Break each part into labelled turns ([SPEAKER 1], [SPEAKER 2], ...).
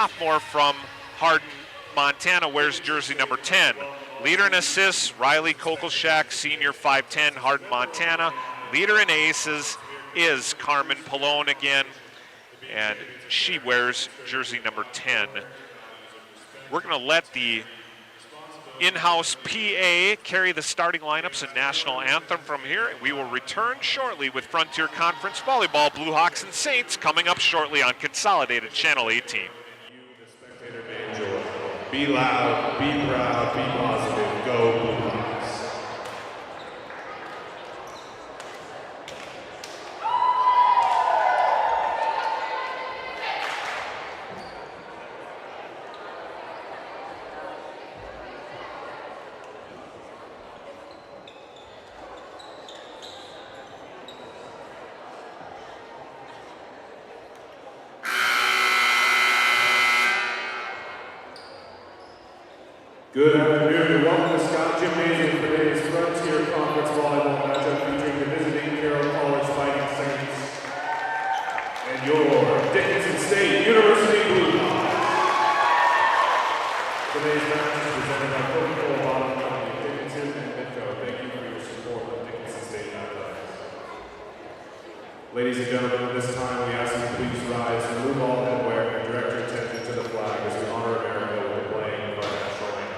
[SPEAKER 1] sophomore from Hardin, Montana, wears jersey number 10. Leader in assists, Riley Kokolschak, senior, 5'10", Hardin, Montana. Leader in aces is Carmen Pallone again, and she wears jersey number 10. We're going to let the in-house PA carry the starting lineups and national anthem from here. We will return shortly with Frontier Conference Volleyball, Blue Hawks and Saints coming up shortly on Consolidated Channel 18.
[SPEAKER 2] Be loud, be proud, be positive, go Blue Hawks. Good afternoon and welcome to Scott Gymnasium for today's Frontier Conference Volleyball matchup featuring the visiting Carroll College Fighting Saints and your Dickinson State University Blue Hawks. Today's match is presented by Coca-Cola Bottle Company, Dickinson and Midco. Thank you for your support of Dickinson State Athletics. Ladies and gentlemen, at this time we ask you to please rise, remove all headwear, and direct your attention to the flag as we honor America with the playing of our national anthem.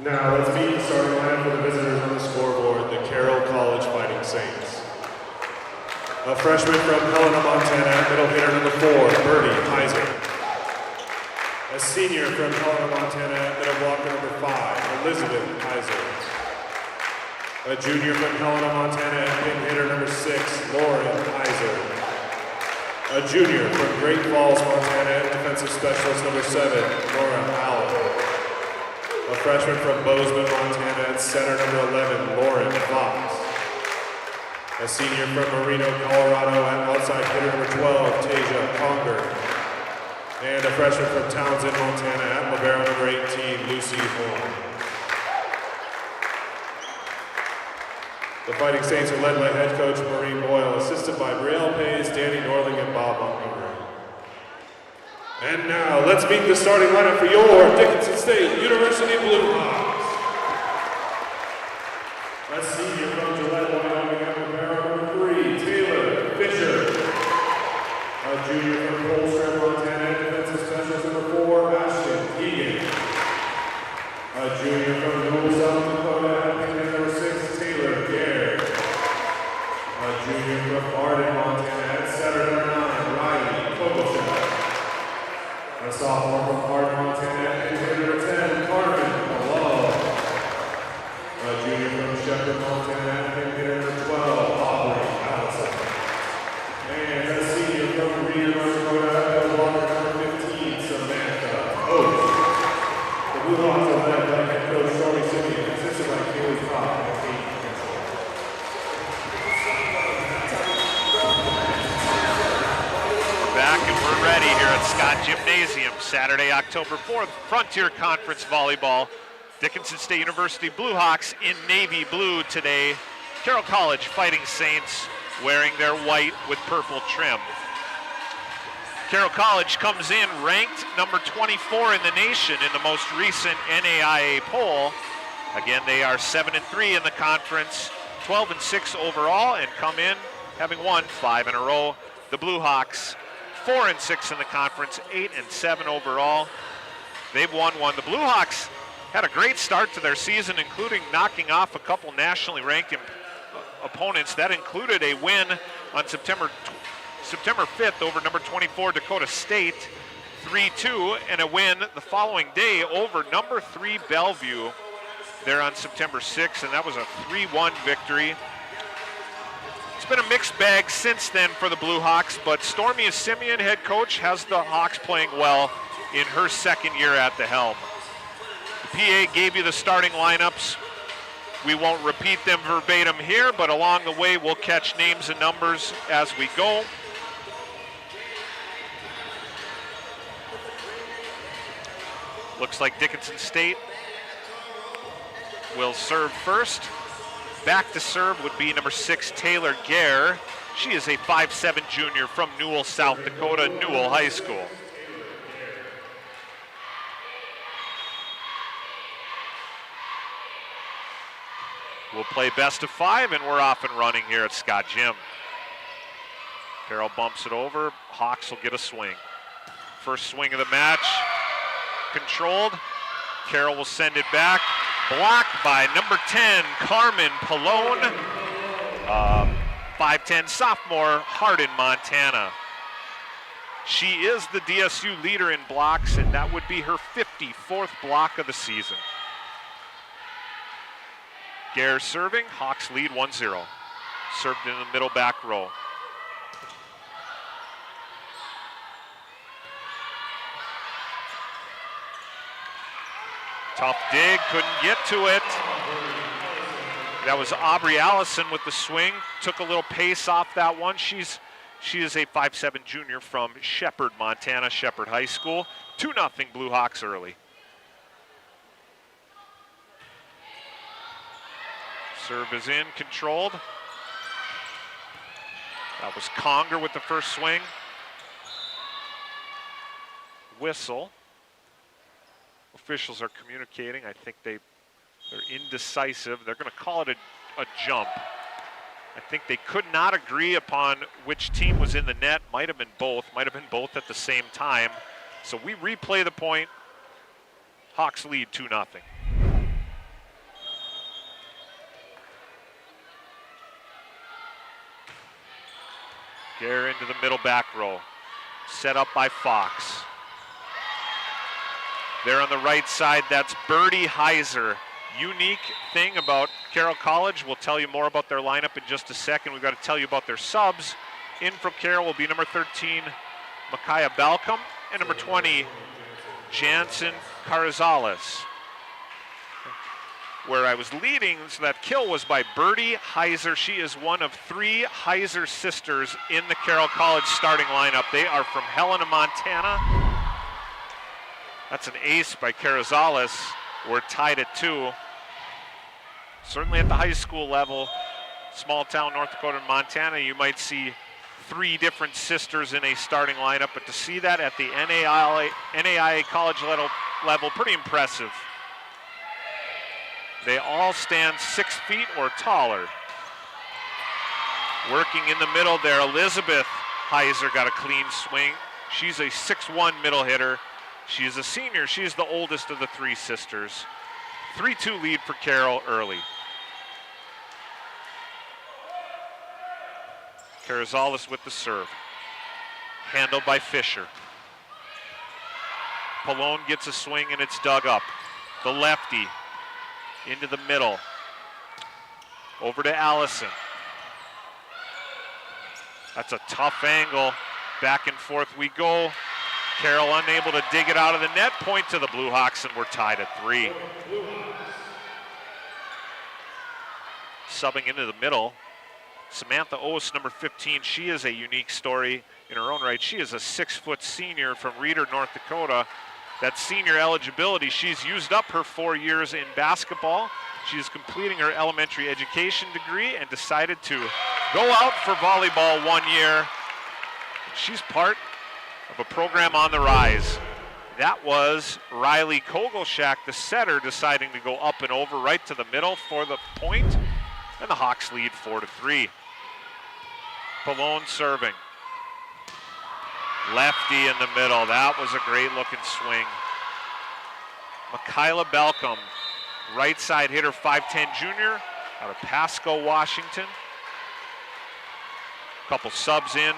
[SPEAKER 2] Now let's meet the starting lineup for the visitors on the scoreboard, the Carroll College Fighting Saints. A freshman from Helena, Montana, middle hitter number 4, Birdie Heiser. A senior from Helena, Montana, middle blocker number 5, Elizabeth Heiser. A junior from Helena, Montana, pin hitter number 6, Lauren Heiser. A junior from Great Falls, Montana, defensive specialist number 7, Laura Allen. A freshman from Bozeman, Montana, at center number 11, Lauren Fox. A senior from Marino, Colorado, at outside hitter number 12, Tasia Conger. And a freshman from Townsend, Montana, at libero number 18, Lucy Horn. The Fighting Saints are led by head coach Marie Boyle, assisted by Brielle Pays, Danny Norling, and Bob Montgomery. And now, let's meet the starting lineup for your Dickinson State University Blue Hawks. A senior from Gillette, Wyoming, at libero number 3, Taylor Fisher. A junior from Colstrip, Montana, defensive specialist number 4, Ashton Keegan. A junior from Newell, South Dakota, at number 6, Taylor Gare. A junior from Arden, Montana, at center number 9, Riley Kokolschak. A sophomore from Hardin, Montana, at number 10, Carmen Pallone. A junior from Shepherd, Montana, at number 12, Aubrey Allison. And a senior from Reeder, North Dakota, at blocker number 15, Samantha Oates. The Blue Hawks are led by head coach Stormy Simeon, assisted by Kaylee Cobb and Kate Kinsel.
[SPEAKER 1] Back and we're ready here at Scott Gymnasium, Saturday, October 4th, Frontier Conference Volleyball. Dickinson State University Blue Hawks in navy blue today. Carroll College Fighting Saints wearing their white with purple trim. Carroll College comes in ranked number 24 in the nation in the most recent NAIA poll. Again, they are 7-3 in the conference, 12-6 overall, and come in having won 5 in a row. The Blue Hawks, 4-6 in the conference, 8-7 overall. They've won one. The Blue Hawks had a great start to their season, including knocking off a couple nationally ranked opponents. That included a win on September 5th over number 24 Dakota State, 3-2, and a win the following day over number 3 Bellevue there on September 6th, and that was a 3-1 victory. It's been a mixed bag since then for the Blue Hawks, but Stormy Simeon, head coach, has the Hawks playing well in her second year at the helm. The PA gave you the starting lineups. We won't repeat them verbatim here, but along the way we'll catch names and numbers as we go. Looks like Dickinson State will serve first. Back to serve would be number 6, Taylor Gare. She is a 5'7" junior from Newell, South Dakota, Newell High School. We'll play best of 5, and we're off and running here at Scott Gym. Carroll bumps it over. Hawks will get a swing. First swing of the match. Controlled. Carroll will send it back. Blocked by number 10, Carmen Pallone. 5'10" sophomore, Hardin, Montana. She is the DSU leader in blocks, and that would be her 54th block of the season. Gare serving. Hawks lead 1-0. Served in the middle back row. Tough dig, couldn't get to it. That was Aubrey Allison with the swing. Took a little pace off that one. She is a 5'7" junior from Shepherd, Montana, Shepherd High School. 2-0 Blue Hawks early. Serve is in, controlled. That was Conger with the first swing. Whistle. Officials are communicating. I think they're indecisive. They're going to call it a jump. I think they could not agree upon which team was in the net. Might have been both at the same time. So we replay the point. Hawks lead 2-0. Gare into the middle back row. Set up by Fox. There on the right side, that's Birdie Heiser. Unique thing about Carroll College, we'll tell you more about their lineup in just a second. We've got to tell you about their subs. In from Carroll will be number 13, Micaiah Balcom, and number 20, Jansen Carazales. Where I was leading, so that kill was by Birdie Heiser. She is one of 3 Heiser sisters in the Carroll College starting lineup. They are from Helena, Montana. That's an ace by Carazales. We're tied at 2. Certainly at the high school level, small town North Dakota and Montana, you might see 3 different sisters in a starting lineup, but to see that at the NAIA college level, pretty impressive. They all stand 6 feet or taller. Working in the middle there, Elizabeth Heiser got a clean swing. She's a 6'1" middle hitter. She is a senior. She's the oldest of the 3 sisters. 3-2 lead for Carroll early. Carazales with the serve. Handled by Fisher. Pallone gets a swing and it's dug up. The lefty into the middle. Over to Allison. That's a tough angle. Back and forth we go. Carroll unable to dig it out of the net. Point to the Blue Hawks, and we're tied at 3. Subbing into the middle, Samantha Oss, number 15. She is a unique story in her own right. She is a 6-foot senior from Reeder, North Dakota. That senior eligibility, she's used up her 4 years in basketball. She is completing her elementary education degree and decided to go out for volleyball 1 year. She's part of a program on the rise. That was Riley Kogelshak, the setter, deciding to go up and over right to the middle for the point, and the Hawks lead 4-3. Pallone serving. Lefty in the middle. That was a great looking swing. Michaela Belcom, right side hitter, 5'10" junior out of Pasco, Washington. Couple subs in,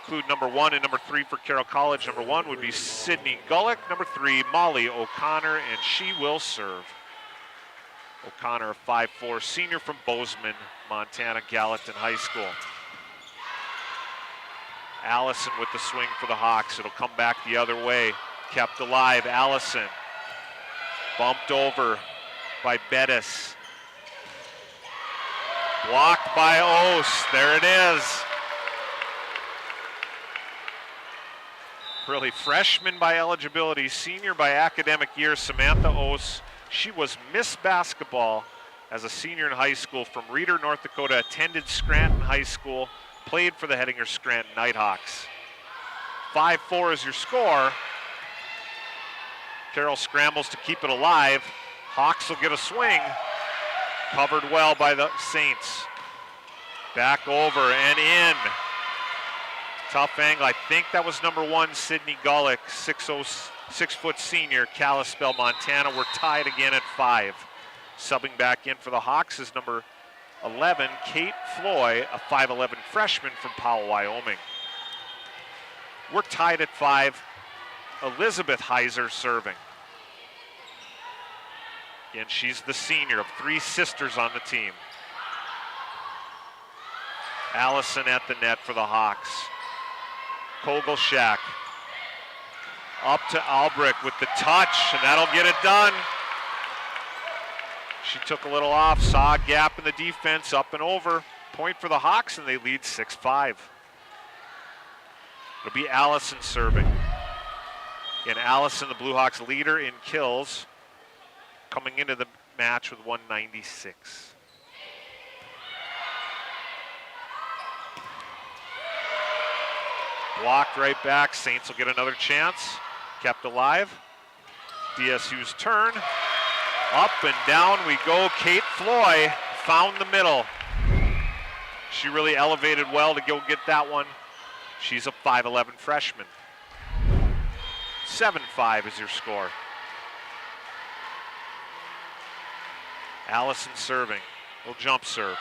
[SPEAKER 1] include number 1 and number 3 for Carroll College. Number 1 would be Sydney Gullick. Number 3, Molly O'Connor, and she will serve. O'Connor, a 5'4" senior from Bozeman, Montana, Gallatin High School. Allison with the swing for the Hawks. It'll come back the other way. Kept alive, Allison. Bumped over by Bettis. Blocked by Ose. There it is. Really, freshman by eligibility, senior by academic year, Samantha Ose. She was Miss Basketball as a senior in high school from Reeder, North Dakota, attended Scranton High School, played for the Hettinger Scranton Nighthawks. 5-4 is your score. Carroll scrambles to keep it alive. Hawks will get a swing. Covered well by the Saints. Back over and in. Tough angle. I think that was number 1, Sydney Gullick, 6'4" senior, Kalispell, Montana. We're tied again at 5. Subbing back in for the Hawks is number 11, Kate Floy, a 5'11" freshman from Powell, Wyoming. We're tied at 5. Elizabeth Heiser serving. Again, she's the senior of 3 sisters on the team. Allison at the net for the Hawks. Kogelshak up to Albrecht with the touch, and that'll get it done. She took a little off, saw a gap in the defense, up and over. Point for the Hawks, and they lead 6-5. It'll be Allison serving. And Allison, the Blue Hawks leader in kills, coming into the match with 196. Blocked right back. Saints will get another chance. Kept alive. DSU's turn. Up and down we go. Kate Floy found the middle. She really elevated well to go get that one. She's a 5'11" freshman. 7-5 is your score. Allison serving. Little jump serve.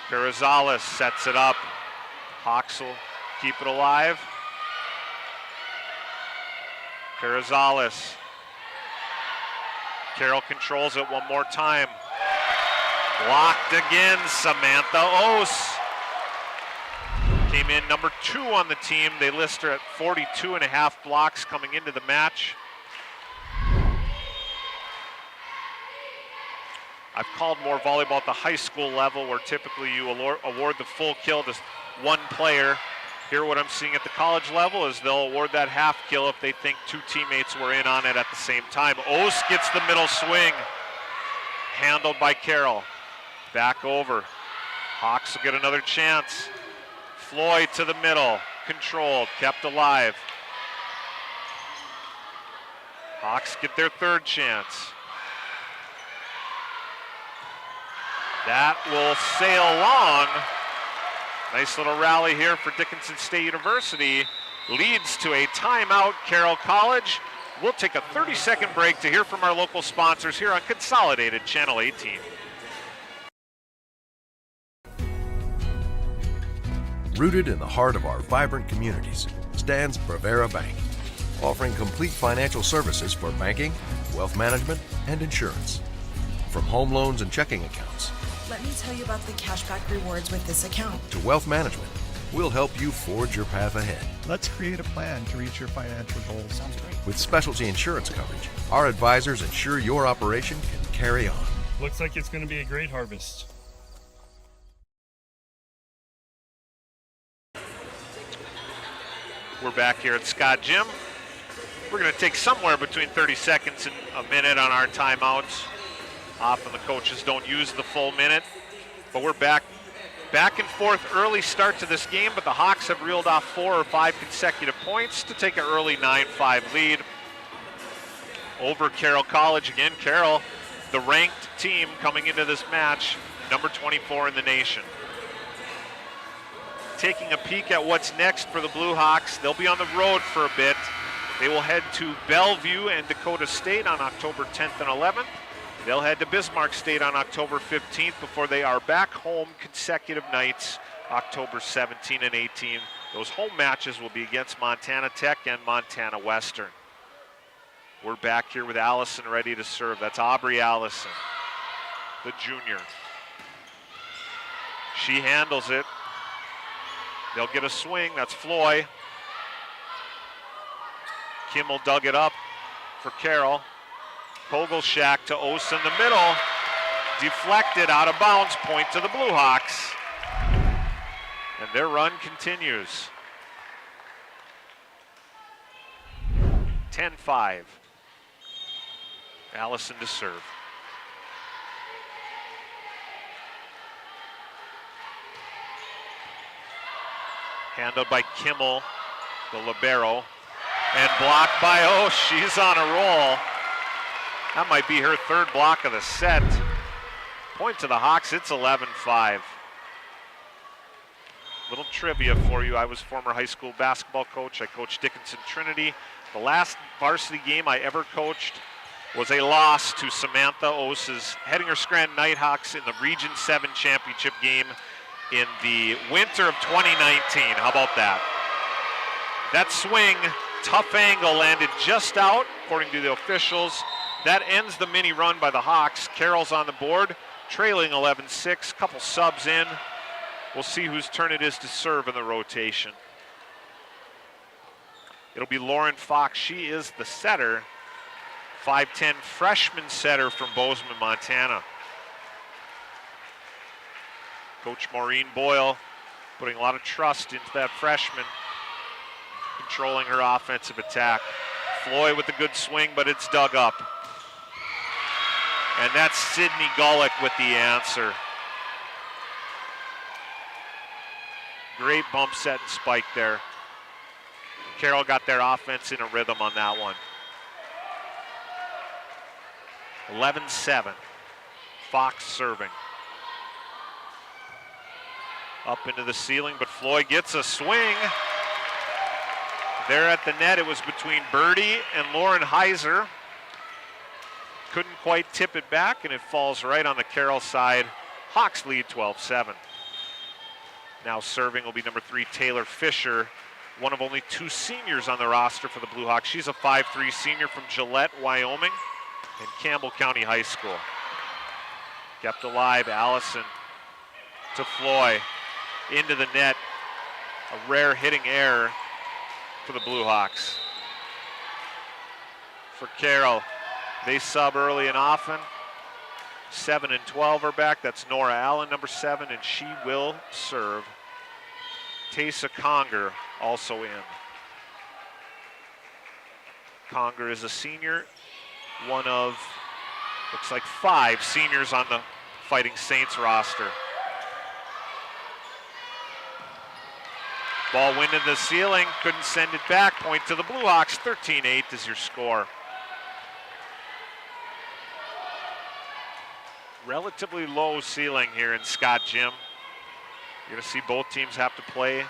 [SPEAKER 1] Carrizales sets it up. Hawks will keep it alive. Carrizales. Carroll controls it one more time. Blocked again, Samantha Ose. Came in number 2 on the team. They list her at 42.5 blocks coming into the match. I've called more volleyball at the high school level where typically you award the full kill to one player. Here what I'm seeing at the college level is they'll award that half kill if they think 2 teammates were in on it at the same time. Ose gets the middle swing. Handled by Carroll. Back over. Hawks will get another chance. Floyd to the middle. Controlled. Kept alive. Hawks get their 3rd chance. That will sail long. Nice little rally here for Dickinson State University. Leads to a timeout, Carroll College. We'll take a 30-second break to hear from our local sponsors here on Consolidated Channel 18.
[SPEAKER 3] Rooted in the heart of our vibrant communities stands Brevera Bank, offering complete financial services for banking, wealth management, and insurance. From home loans and checking accounts,
[SPEAKER 4] let me tell you about the cashback rewards with this account,
[SPEAKER 3] to wealth management, we'll help you forge your path ahead.
[SPEAKER 5] Let's create a plan to reach your financial goals.
[SPEAKER 4] Sounds great.
[SPEAKER 3] With specialty insurance coverage, our advisors ensure your operation can carry on.
[SPEAKER 6] Looks like it's going to be a great harvest.
[SPEAKER 1] We're back here at Scott Gym. We're going to take somewhere between 30 seconds and a minute on our timeouts. Often the coaches don't use the full minute, but we're back and forth. Early start to this game, but the Hawks have reeled off 4 or 5 consecutive points to take an early 9-5 lead over Carroll College. Again, Carroll, the ranked team coming into this match, number 24 in the nation. Taking a peek at what's next for the Blue Hawks, they'll be on the road for a bit. They will head to Bellevue and Dakota State on October 10th and 11th. They'll head to Bismarck State on October 15th before they are back home consecutive nights, October 17 and 18. Those home matches will be against Montana Tech and Montana Western. We're back here with Allison ready to serve. That's Aubrey Allison, the junior. She handles it. They'll get a swing. That's Floy. Kimmel dug it up for Carroll. Kogelshak to Ose in the middle. Deflected, out of bounds, point to the Blue Hawks. And their run continues. 10-5. Allison to serve. Handled by Kimmel, the libero. And blocked by Ose. She's on a roll. That might be her third block of the set. Point to the Hawks, it's 11-5. Little trivia for you. I was former high school basketball coach. I coached Dickinson Trinity. The last varsity game I ever coached was a loss to Samantha Ose's Hettinger Scranton Nighthawks in the Region 7 championship game in the winter of 2019. How about that? That swing, tough angle, landed just out, according to the officials. That ends the mini run by the Hawks. Carroll's on the board, trailing 11-6, couple subs in. We'll see whose turn it is to serve in the rotation. It'll be Lauren Fox. She is the setter. 5'10" freshman setter from Bozeman, Montana. Coach Maureen Boyle putting a lot of trust into that freshman, controlling her offensive attack. Floyd with a good swing, but it's dug up. And that's Sydney Gullick with the answer. Great bump set and spike there. Carroll got their offense in a rhythm on that one. 11-7. Fox serving. Up into the ceiling, but Floyd gets a swing. There at the net, it was between Birdie and Lauren Heiser. Couldn't quite tip it back, and it falls right on the Carroll side. Hawks lead 12-7. Now serving will be number 3, Taylor Fisher, one of only 2 seniors on the roster for the Blue Hawks. She's a 5'3" senior from Gillette, Wyoming, and Campbell County High School. Kept alive, Allison to Floyd, into the net. A rare hitting error for the Blue Hawks. For Carroll, they sub early and often. 7 and 12 are back. That's Nora Allen, number 7, and she will serve. Taysa Conger also in. Conger is a senior, one of, looks like 5 seniors on the Fighting Saints roster. Ball went in the ceiling, couldn't send it back. Point to the Blue Hawks, 13-8 is your score. Relatively low ceiling here in Scott Gym. You're going to see both teams have to play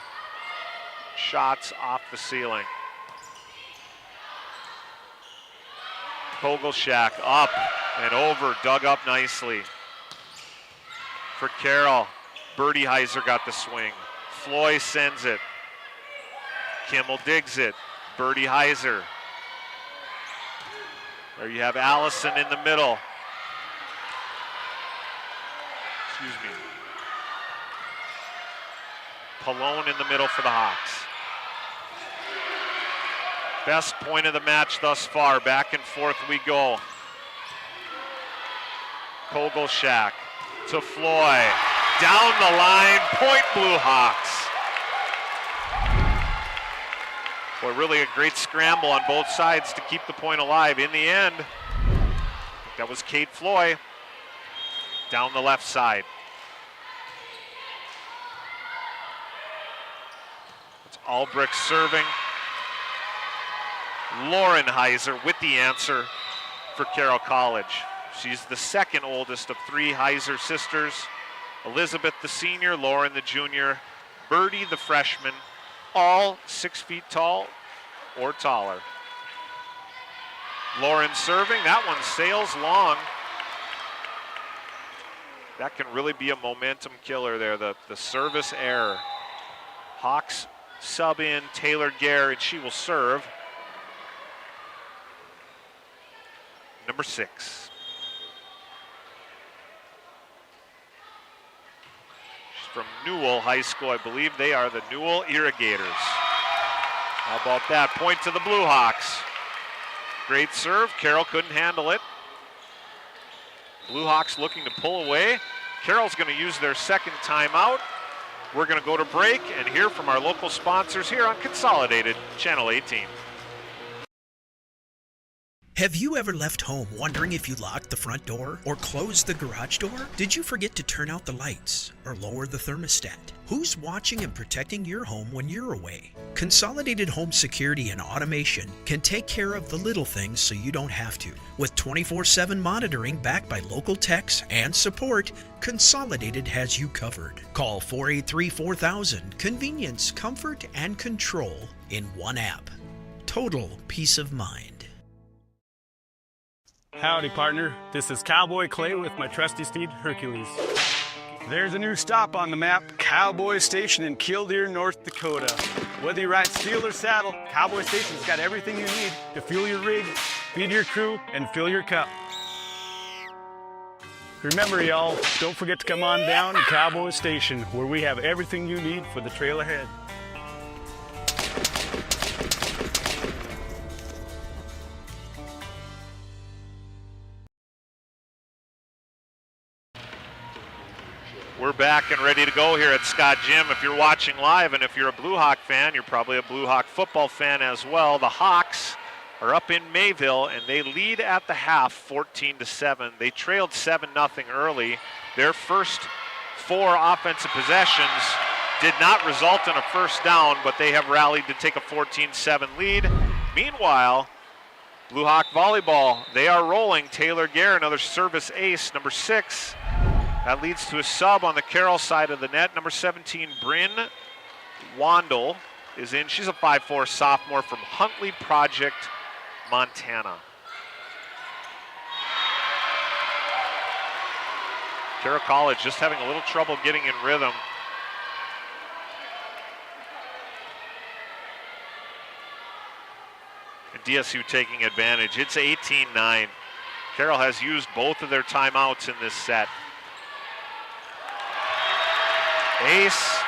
[SPEAKER 1] shots off the ceiling. Kogelshak up and over, dug up nicely. For Carroll, Birdie Heiser got the swing. Floyd sends it. Kimmel digs it. Birdie Heiser. There you have Allison in the middle. Excuse me. Pallone in the middle for the Hawks. Best point of the match thus far. Back and forth we go. Kogelshak to Floyd. Down the line, point Blue Hawks. Boy, really a great scramble on both sides to keep the point alive. In the end, that was Kate Floyd. down the left side. It's Albrecht serving. Lauren Heiser with the answer for Carroll College. She's the second oldest of three Heiser sisters. Elizabeth the senior, Lauren the junior, Birdie the freshman, all 6 feet tall or taller. Lauren serving, that one sails long. That can really be a momentum killer there, the service error. Hawks sub in Taylor Gare, and she will serve. Number 6. She's from Newell High School, I believe. They are the Newell Irrigators. How about that? Point to the Blue Hawks. Great serve. Carroll couldn't handle it. Blue Hawks looking to pull away. Carroll's going to use their second timeout. We're going to go to break and hear from our local sponsors here on Consolidated Channel 18.
[SPEAKER 7] Have you ever left home wondering if you locked the front door or closed the garage door? Did you forget to turn out the lights or lower the thermostat? Who's watching and protecting your home when you're away? Consolidated Home Security and Automation can take care of the little things so you don't have to. With 24/7 monitoring backed by local techs and support, Consolidated has you covered. Call 483-4000. Convenience, comfort, and control in one app. Total peace of mind.
[SPEAKER 8] Howdy, partner. This is Cowboy Clay with my trusty steed, Hercules. There's a new stop on the map, Cowboy Station in Killdeer, North Dakota. Whether you ride steel or saddle, Cowboy Station's got everything you need to fuel your rig, feed your crew, and fill your cup. Remember, y'all, don't forget to come on down to Cowboy Station, where we have everything you need for the trail ahead.
[SPEAKER 1] We're back and ready to go here at Scott Gym. If you're watching live and if you're a Blue Hawk fan, you're probably a Blue Hawk football fan as well. The Hawks are up in Mayville and they lead at the half 14-7. They trailed 7-0 early. Their first 4 offensive possessions did not result in a first down, but they have rallied to take a 14-7 lead. Meanwhile, Blue Hawk volleyball, they are rolling. Taylor Gare, another service ace, number 6. That leads to a sub on the Carroll side of the net. Number 17, Bryn Wandel is in. She's a 5'4" sophomore from Huntley Project, Montana. Carroll College just having a little trouble getting in rhythm. And DSU taking advantage. It's 18-9. Carroll has used both of their timeouts in this set. Ace,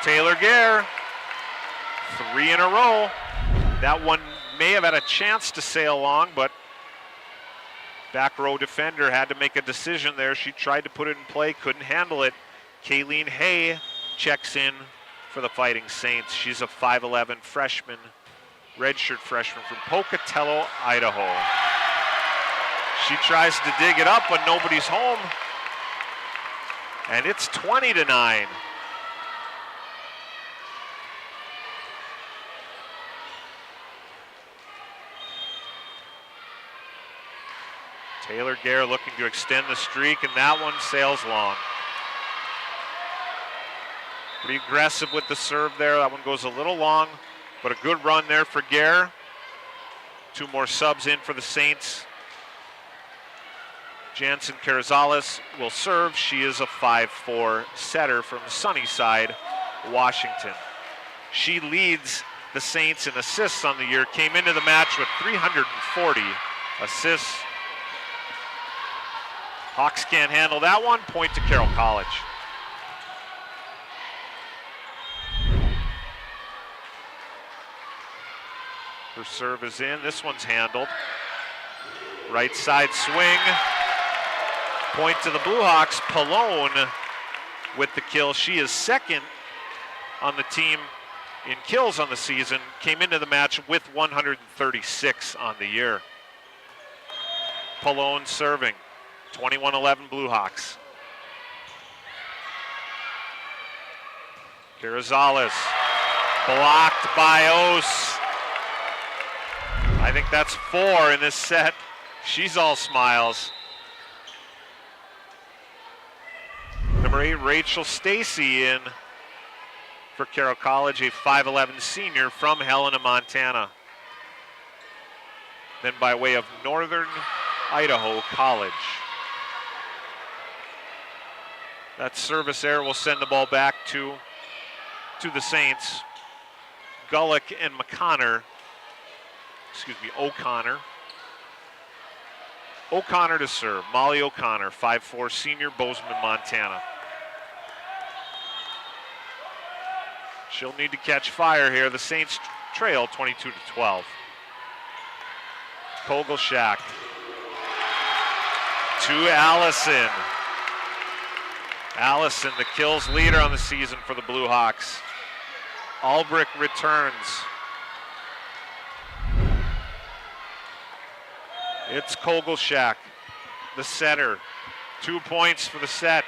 [SPEAKER 1] Taylor Gare, 3 in a row. That one may have had a chance to sail long, but back row defender had to make a decision there. She tried to put it in play, couldn't handle it. Kayleen Hay checks in for the Fighting Saints. She's a 5'11" freshman, redshirt freshman from Pocatello, Idaho. She tries to dig it up, but nobody's home. And it's 20-9. Taylor Gare looking to extend the streak, and that one sails long. Pretty aggressive with the serve there. That one goes a little long, but a good run there for Gare. 2 more subs in for the Saints. Jansen Carrizales will serve. She is a 5'4" setter from Sunnyside, Washington. She leads the Saints in assists on the year, came into the match with 340 assists. Hawks can't handle that one. Point to Carroll College. Her serve is in. This one's handled. Right side swing. Point to the Blue Hawks. Pallone with the kill. She is second on the team in kills on the season. Came into the match with 136 on the year. Pallone serving. 21-11 Blue Hawks. Carrizales blocked by Ose. I think that's 4 in this set. She's all smiles. Number 8, Rachel Stacy in for Carroll College, a 5'11 senior from Helena, Montana. Then by way of Northern Idaho College. That service error will send the ball back to the Saints. Gullick and O'Connor. O'Connor to serve. Molly O'Connor, 5'4 senior, Bozeman, Montana. She'll need to catch fire here. The Saints trail 22-12. Kogelshak to Allison. Allison, the kills leader on the season for the Blue Hawks. Albrecht returns. It's Kogelshak, the setter. 2 points for the set.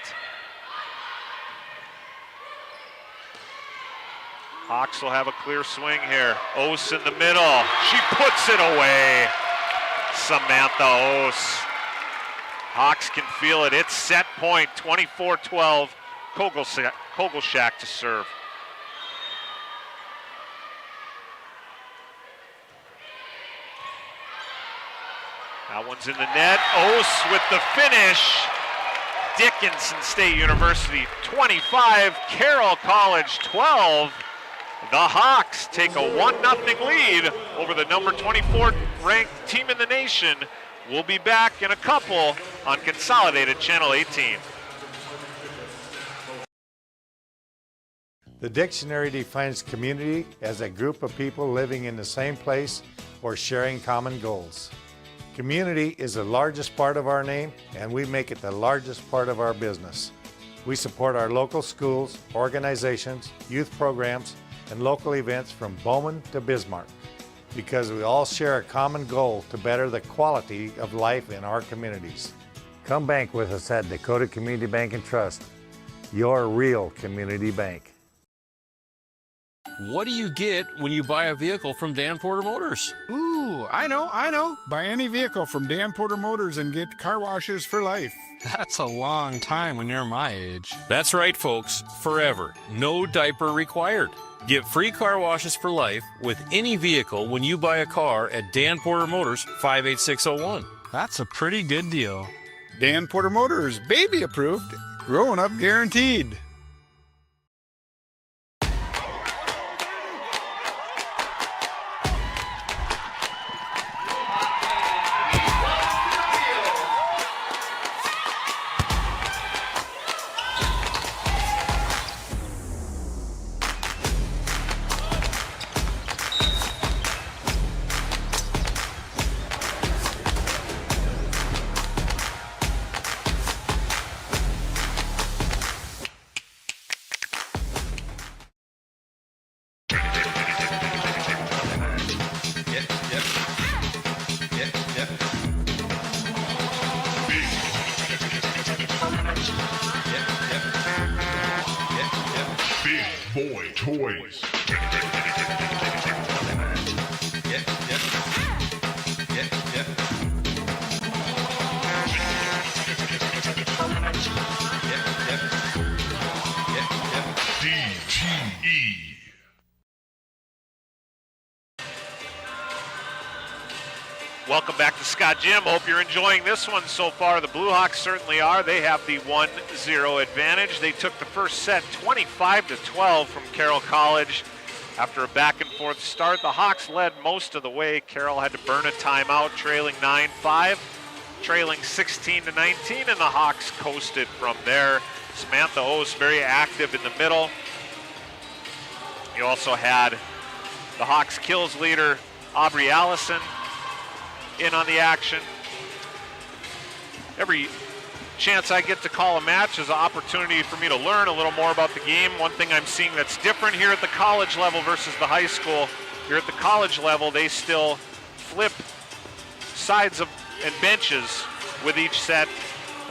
[SPEAKER 1] Hawks will have a clear swing here. Ose in the middle. She puts it away. Samantha Ose. Hawks can feel it. It's set point, 24-12. Kogelshak to serve. That one's in the net. Ose with the finish. Dickinson State University 25, Carroll College 12. The Hawks take a 1-0 lead over the number 24 ranked team in the nation. We'll be back in a couple on Consolidated Channel 18.
[SPEAKER 9] The dictionary defines community as a group of people living in the same place or sharing common goals. Community is the largest part of our name, and we make it the largest part of our business. We support our local schools, organizations, youth programs, and local events from Bowman to Bismarck, because we all share a common goal to better the quality of life in our communities. Come bank with us at Dakota Community Bank and Trust, your real community bank.
[SPEAKER 10] What do you get when you buy a vehicle from Dan Porter Motors?
[SPEAKER 11] Ooh, I know. Buy any vehicle from Dan Porter Motors and get car washes for life.
[SPEAKER 10] That's a long time when you're my age. That's right, folks. Forever. No diaper required. Get free car washes for life with any vehicle when you buy a car at Dan Porter Motors, 58601.
[SPEAKER 11] That's a pretty good deal. Dan Porter Motors, baby approved, growing up guaranteed.
[SPEAKER 2] Toys. DTE.
[SPEAKER 1] Welcome back to Scott Gym. Hope you're enjoying this one so far. The Blue Hawks certainly are. They have the 1-0 advantage. They took the first set 25-12 from Carroll College. After a back and forth start, the Hawks led most of the way. Carroll had to burn a timeout, trailing 9-5, trailing 16-19, and the Hawks coasted from there. Samantha Ose very active in the middle. You also had the Hawks kills leader, Aubrey Allison, in on the action. Every chance I get to call a match is an opportunity for me to learn a little more about the game. One thing I'm seeing that's different here at the college level versus the high school, here at the college level, they still flip sides of and benches with each set.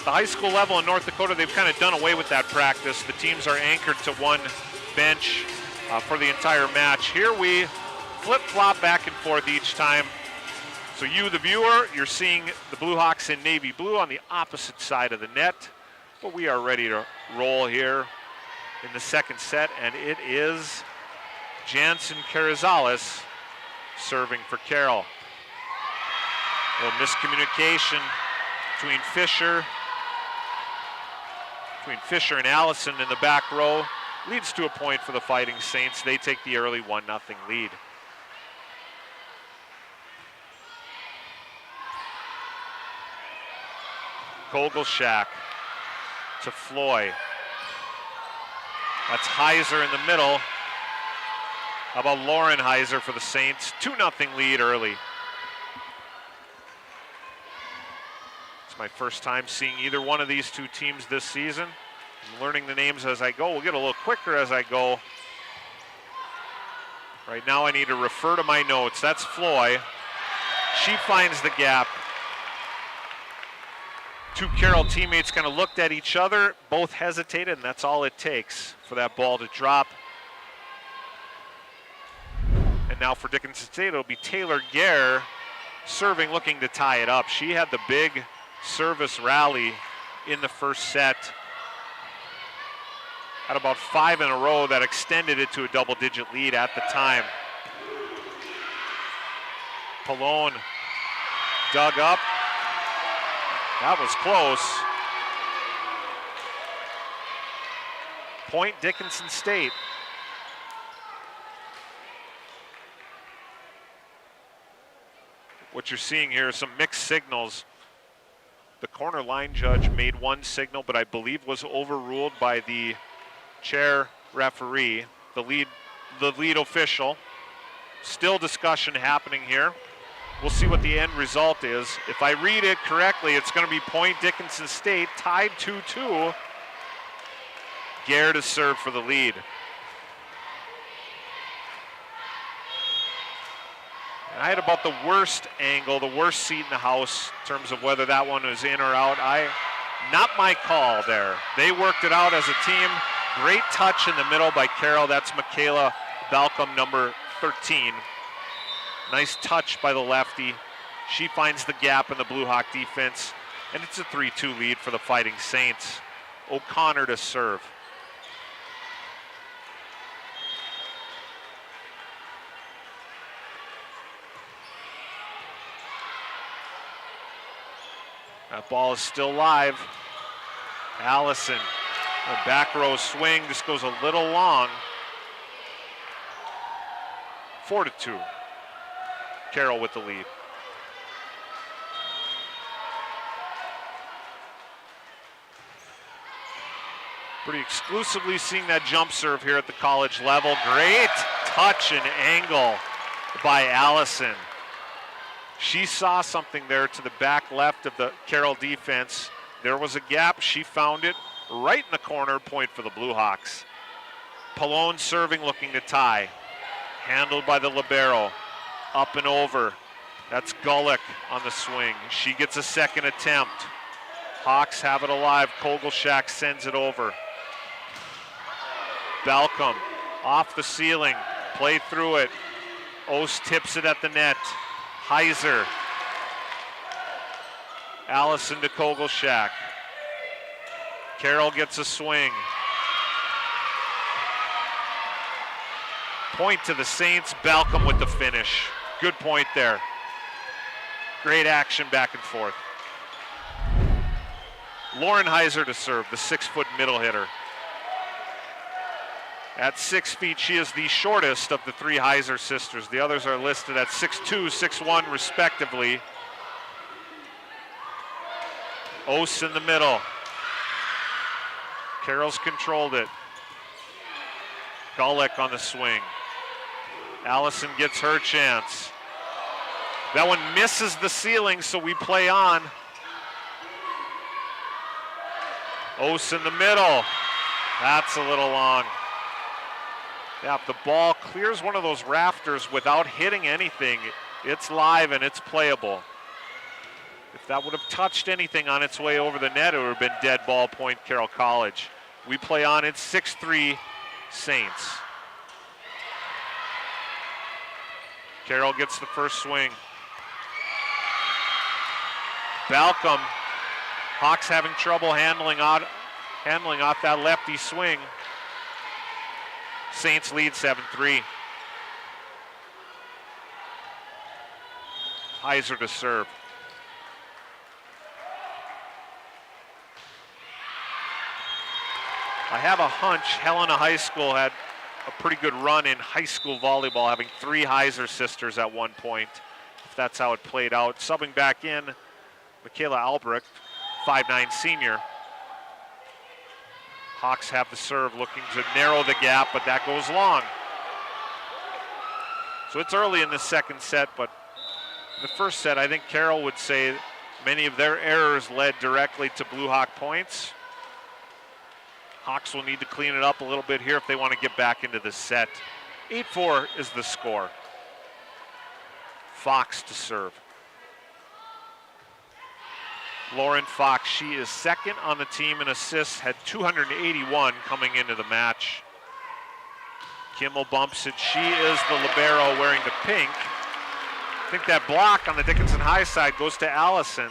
[SPEAKER 1] the high school level in North Dakota, they've kind of done away with that practice. The teams are anchored to one bench for the entire match. Here we flip-flop back and forth each time. So you, the viewer, you're seeing the Blue Hawks in navy blue on the opposite side of the net. But we are ready to roll here in the second set, and it is Jansen Carrizales serving for Carroll. A little miscommunication between Fisher and Allison in the back row leads to a point for the Fighting Saints. They take the early 1-0 lead. Kogelshak to Floy. That's Heiser in the middle. How about Lauren Heiser for the Saints? 2-0 lead early. It's my first time seeing either one of these two teams this season. I'm learning the names as I go. We'll get a little quicker as I go. Right now I need to refer to my notes. That's Floy. She finds the gap. Two Carroll teammates kind of looked at each other, both hesitated, and that's all it takes for that ball to drop. And now for Dickinson State, it'll be Taylor Gare serving, looking to tie it up. She had the big service rally in the first set. Had about 5 in a row that extended it to a double-digit lead at the time. Pallone dug up. That was close. Point Dickinson State. What you're seeing here is some mixed signals. The corner line judge made one signal, but I believe was overruled by the chair referee, the lead official. Still discussion happening here. We'll see what the end result is. If I read it correctly, it's going to be point Dickinson State, tied 2-2. Gare to serve for the lead. And I had about the worst angle, the worst seat in the house in terms of whether that one was in or out. Not my call there. They worked it out as a team. Great touch in the middle by Carroll. That's Michaela Balcom, number 13. Nice touch by the lefty. She finds the gap in the Blue Hawk defense, and it's a 3-2 lead for the Fighting Saints. O'Connor to serve. That ball is still live. Allison, the back row swing just goes a little long. 4-2. Carroll with the lead. Pretty exclusively seeing that jump serve here at the college level. Great touch and angle by Allison. She saw something there to the back left of the Carroll defense. There was a gap. She found it right in the corner. Point for the Blue Hawks. Pallone serving, looking to tie. Handled by the libero. Up and over. That's Gulick on the swing. She gets a second attempt. Hawks have it alive. Kogelshak sends it over. Balcom off the ceiling. Play through it. Ost tips it at the net. Heiser. Allison to Kogelshak. Carroll gets a swing. Point to the Saints. Balcom with the finish. Good point there. Great action back and forth. Lauren Heiser to serve, the 6-foot middle hitter. At 6 feet, she is the shortest of the 3 Heiser sisters. The others are listed at 6'2", 6'1", respectively. Ose in the middle. Carroll's controlled it. Gulick on the swing. Allison gets her chance. That one misses the ceiling, so we play on. Ose in the middle. That's a little long. Yeah, if the ball clears one of those rafters without hitting anything, it's live and it's playable. If that would have touched anything on its way over the net, it would have been dead ball point Carroll College. We play on. It's 6-3 Saints. Carroll gets the first swing. Balcom. Hawks having trouble handling off that lefty swing. Saints lead 7-3. Heiser to serve. I have a hunch Helena High School had a pretty good run in high school volleyball, having 3 Heiser sisters at one point, if that's how it played out. Subbing back in, Michaela Albrecht, 5'9" senior. Hawks have the serve, looking to narrow the gap, but that goes long. So it's early in the second set, but in the first set, I think Carroll would say many of their errors led directly to Blue Hawk points. Hawks will need to clean it up a little bit here if they want to get back into the set. 8-4 is the score. Fox to serve. Lauren Fox, she is second on the team in assists, had 281 coming into the match. Kimmel bumps it. She is the libero wearing the pink. I think that block on the Dickinson high side goes to Allison.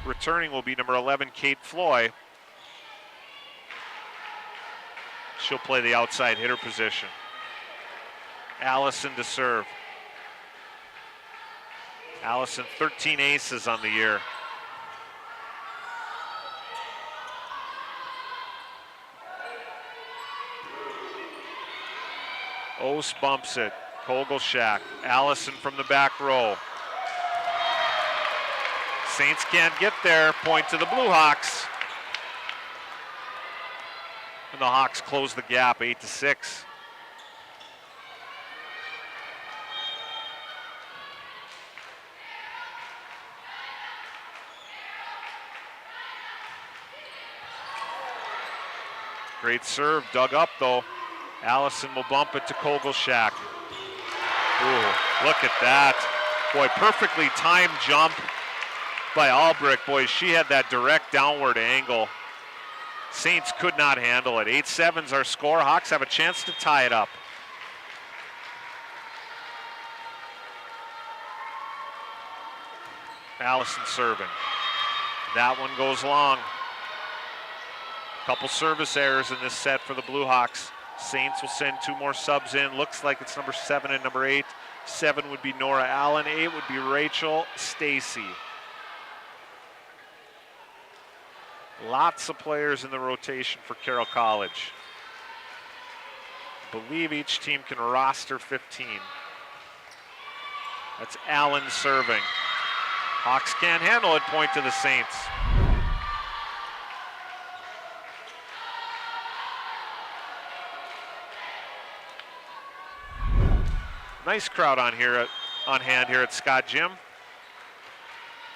[SPEAKER 1] Returning will be number 11, Kate Floy. She'll play the outside hitter position. Allison to serve. Allison, 13 aces on the year. Ose bumps it. Kogelshak. Allison from the back row. Saints can't get there. Point to the Blue Hawks. And the Hawks close the gap, 8-6. Great serve, dug up though. Allison will bump it to Kogelshak. Ooh, look at that. Boy, perfectly timed jump by Albrecht. Boy, she had that direct downward angle. Saints could not handle it. 8-7's our score. Hawks have a chance to tie it up. Allison serving. That one goes long. Couple service errors in this set for the Blue Hawks. Saints will send 2 more subs in. Looks like it's number 7 and number 8. 7 would be Nora Allen. 8 would be Rachel Stacy. Lots of players in the rotation for Carroll College. I believe each team can roster 15. That's Allen serving. Hawks can't handle it, point to the Saints. Nice crowd on hand here at Scott Gym. Of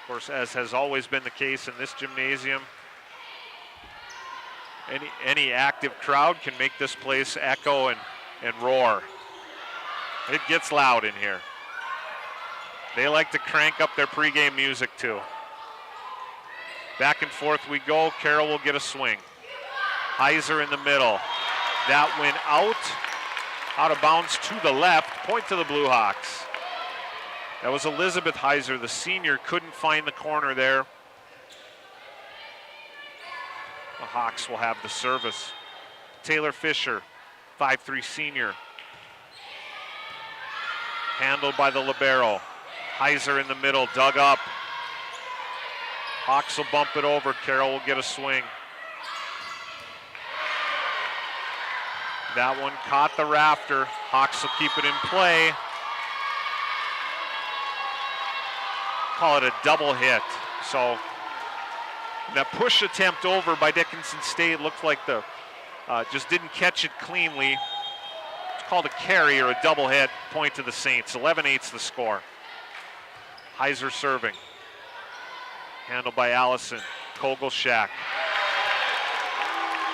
[SPEAKER 1] course, as has always been the case in this gymnasium, any active crowd can make this place echo and roar. It gets loud in here. They like to crank up their pregame music too. Back and forth we go. Carroll will get a swing. Heiser in the middle. That went out of bounds to the left. Point to the Blue Hawks. That was Elizabeth Heiser, the senior, couldn't find the corner there. The Hawks will have the service. Taylor Fisher, 5'3" senior. Handled by the libero. Heiser in the middle, dug up. Hawks will bump it over. Carroll will get a swing. That one caught the rafter. Hawks will keep it in play. Call it a double hit. So that push attempt over by Dickinson State looked like the just didn't catch it cleanly. It's called a carry or a double hit. Point to the Saints. 11-8's the score. Heiser serving. Handled by Allison. Kogelshak.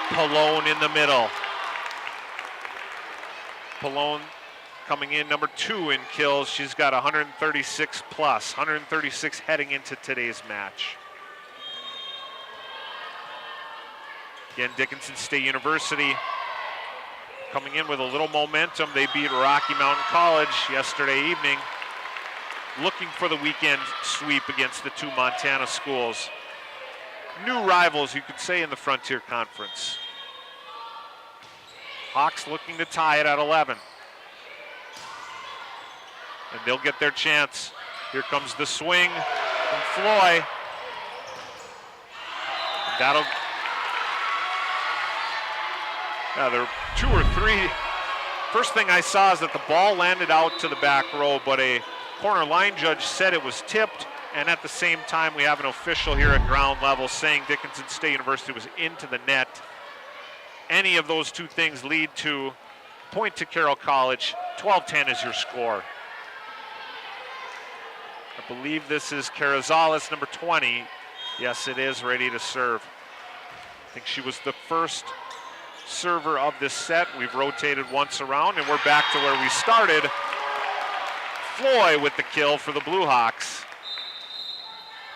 [SPEAKER 1] Pallone in the middle. Pallone coming in number 2 in kills. She's got 136 plus, 136 heading into today's match. Again, Dickinson State University coming in with a little momentum. They beat Rocky Mountain College yesterday evening, looking for the weekend sweep against the 2 Montana schools. New rivals, you could say, in the Frontier Conference. Hawks looking to tie it at 11. And they'll get their chance. Here comes the swing from Floy. There were 2 or 3. First thing I saw is that the ball landed out to the back row, but a corner line judge said it was tipped, and at the same time we have an official here at ground level saying Dickinson State University was into the net. Any of those 2 things lead to point to Carroll College. 12-10 is your score. I believe this is Carrizales, number 20. Yes, it is, ready to serve. I think she was the first server of this set. We've rotated once around, and we're back to where we started. Floy with the kill for the Blue Hawks.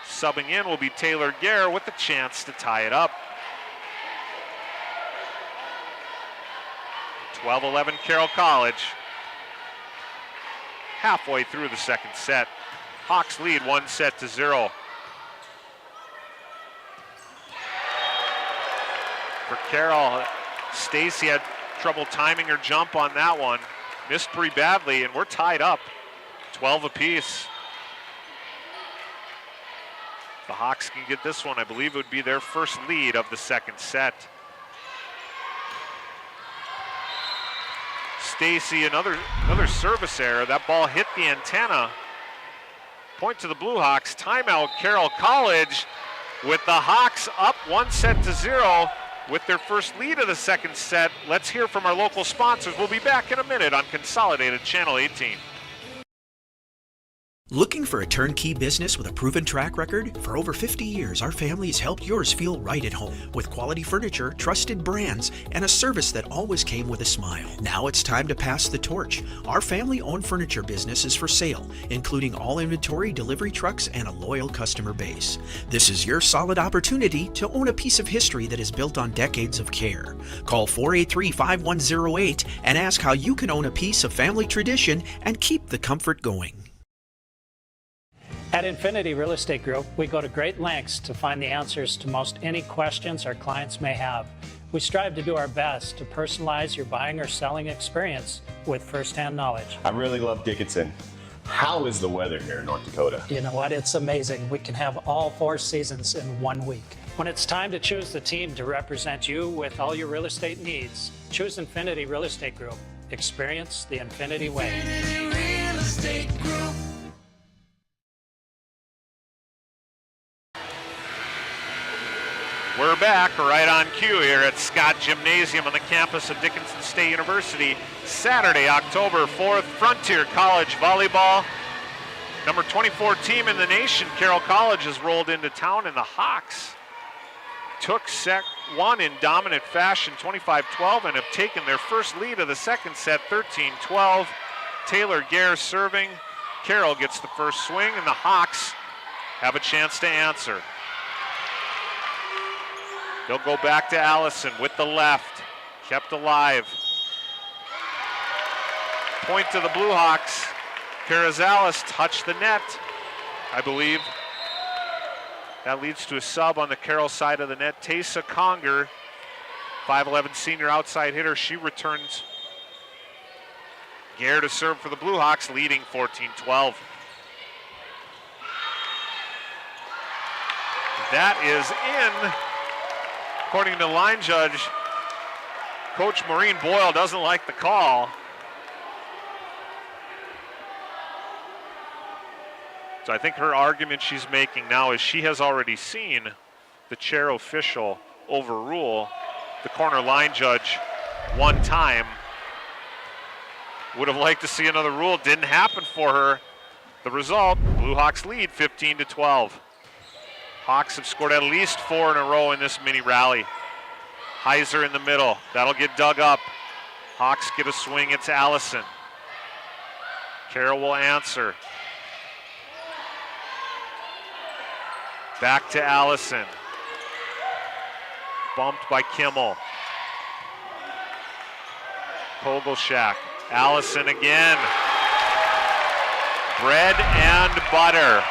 [SPEAKER 1] Subbing in will be Taylor Gare with the chance to tie it up. 12-11 Carroll College. Halfway through the second set. Hawks lead 1-0. For Carroll, Stacy had trouble timing her jump on that one. Missed pretty badly, and we're tied up. 12 apiece. The Hawks can get this one. I believe it would be their first lead of the second set. Stacy, another service error. That ball hit the antenna. Point to the Blue Hawks. Timeout, Carroll College, with the Hawks up 1-0 with their first lead of the second set. Let's hear from our local sponsors. We'll be back in a minute on Consolidated Channel 18.
[SPEAKER 7] Looking for a turnkey business with a proven track record? For over 50 years, our family has helped yours feel right at home with quality furniture, trusted brands, and a service that always came with a smile. Now it's time to pass the torch. Our family-owned furniture business is for sale, including all inventory, delivery trucks, and a loyal customer base. This is your solid opportunity to own a piece of history that is built on decades of care. Call 483-5108 and ask how you can own a piece of family tradition and keep the comfort going.
[SPEAKER 12] At Infinity Real Estate Group, we go to great lengths to find the answers to most any questions our clients may have. We strive to do our best to personalize your buying or selling experience with firsthand knowledge.
[SPEAKER 13] I really love Dickinson. How is the weather here in North Dakota?
[SPEAKER 12] You know what? It's amazing. We can have all 4 seasons in 1 week. When it's time to choose the team to represent you with all your real estate needs, choose Infinity Real Estate Group. Experience the Infinity way.
[SPEAKER 14] Infinity Real Estate Group.
[SPEAKER 1] We're back right on cue here at Scott Gymnasium on the campus of Dickinson State University. Saturday, October 4th, Frontier College Volleyball. Number 24 team in the nation, Carroll College, has rolled into town, and the Hawks took set 1 in dominant fashion, 25-12, and have taken their first lead of the second set, 13-12. Taylor Gare serving. Carroll gets the first swing, and the Hawks have a chance to answer. They'll go back to Allison with the left, kept alive. Point to the Blue Hawks. Carrizales touched the net, I believe. That leads to a sub on the Carroll side of the net. Taysa Conger, 5'11" senior outside hitter. She returns. Gare to serve for the Blue Hawks, leading 14-12. That is in. According to line judge, Coach Maureen Boyle doesn't like the call. So I think her argument she's making now is she has already seen the chair official overrule the corner line judge 1 time. Would have liked to see another rule. Didn't happen for her. The result, Blue Hawks lead 15-12. Hawks have scored at least 4 in a row in this mini rally. Heiser in the middle. That'll get dug up. Hawks get a swing. It's Allison. Carroll will answer. Back to Allison. Bumped by Kimmel. Kogelshak. Allison again. Bread and butter.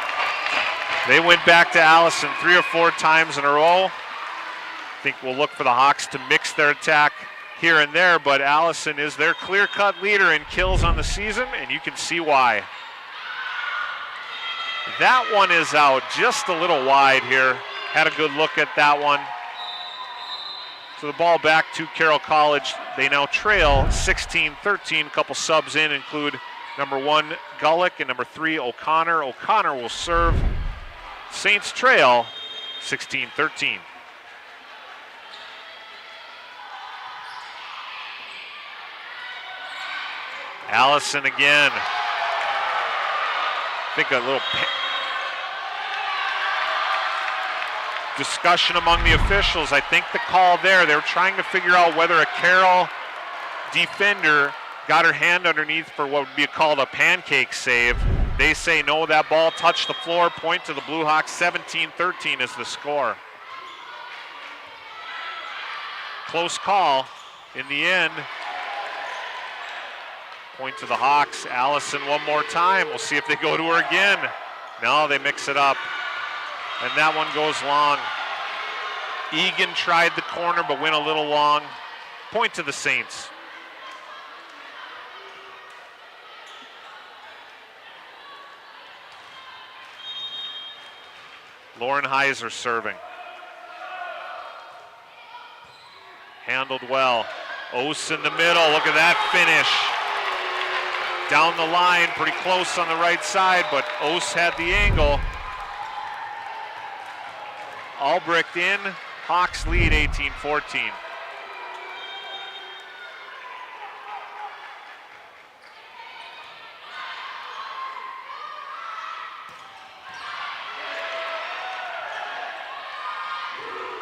[SPEAKER 1] They went back to Allison 3 or 4 times in a row. I think we'll look for the Hawks to mix their attack here and there, but Allison is their clear-cut leader in kills on the season, and you can see why. That one is out just a little wide here. Had a good look at that one. So the ball back to Carroll College. They now trail 16-13. A couple subs in include number 1, Gullick, and number 3, O'Connor. O'Connor will serve. Saints trail 16-13. Allison again. I think a little discussion among the officials. I think the call there, they were trying to figure out whether a Carroll defender got her hand underneath for what would be called a pancake save. They say no, that ball touched the floor. Point to the Blue Hawks. 17-13 is the score. Close call in the end. Point to the Hawks. Allison one more time. We'll see if they go to her again. No, they mix it up. And that one goes long. Egan tried the corner but went a little long. Point to the Saints. Lauren Heiser serving. Handled well. Ose in the middle. Look at that finish. Down the line, pretty close on the right side, but Ose had the angle. Albrecht in. Hawks lead 18-14.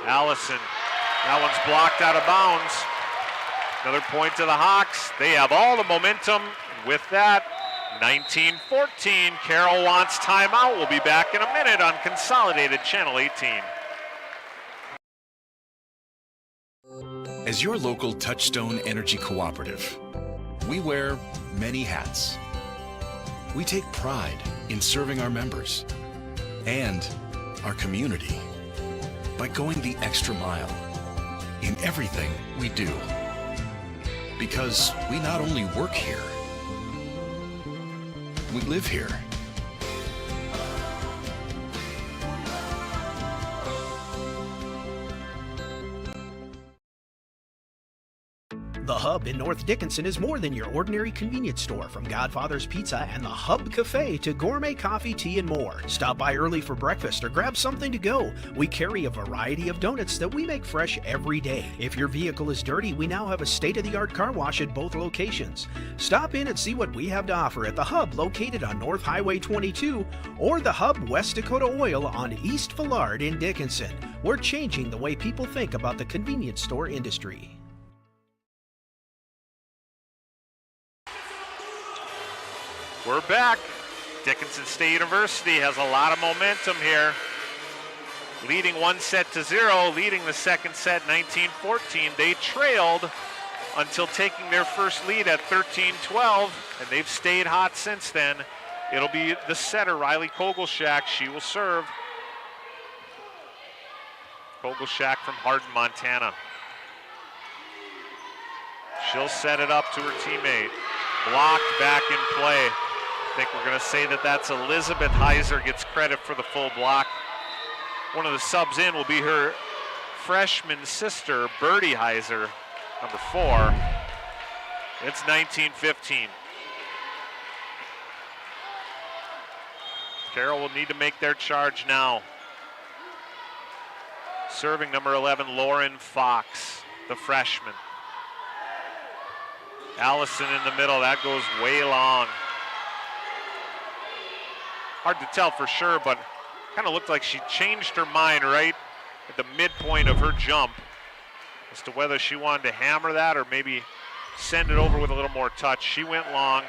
[SPEAKER 1] Allison, that one's blocked out of bounds. Another point to the Hawks. They have all the momentum. With that, 19-14. Carroll wants timeout. We'll be back in a minute on Consolidated Channel 18.
[SPEAKER 15] As your local Touchstone Energy Cooperative, we wear many hats. We take pride in serving our members and our community by going the extra mile in everything we do. Because we not only work here, we live here.
[SPEAKER 7] The Hub in North Dickinson is more than your ordinary convenience store. From Godfather's Pizza and the Hub Cafe to gourmet coffee, tea, and more. Stop by early for breakfast or grab something to go. We carry a variety of donuts that we make fresh every day. If your vehicle is dirty, we now have a state-of-the-art car wash at both locations. Stop in and see what we have to offer at the Hub located on North Highway 22 or the Hub West Dakota Oil on East Villard in Dickinson. We're changing the way people think about the convenience store industry.
[SPEAKER 1] We're back. Dickinson State University has a lot of momentum here. Leading 1-0, leading the second set 19-14. They trailed until taking their first lead at 13-12, and they've stayed hot since then. It'll be the setter, Riley Kogelshak. She will serve. Kogelshak from Hardin, Montana. She'll set it up to her teammate. Blocked back in play. I think we're going to say that that's Elizabeth Heiser gets credit for the full block. One of the subs in will be her freshman sister, Birdie Heiser, number 4. It's 19-15. Carroll will need to make their charge now. Serving number 11, Lauren Fox, the freshman. Allison in the middle, that goes way long. Hard to tell for sure, but kind of looked like she changed her mind right at the midpoint of her jump as to whether she wanted to hammer that or maybe send it over with a little more touch. She went long.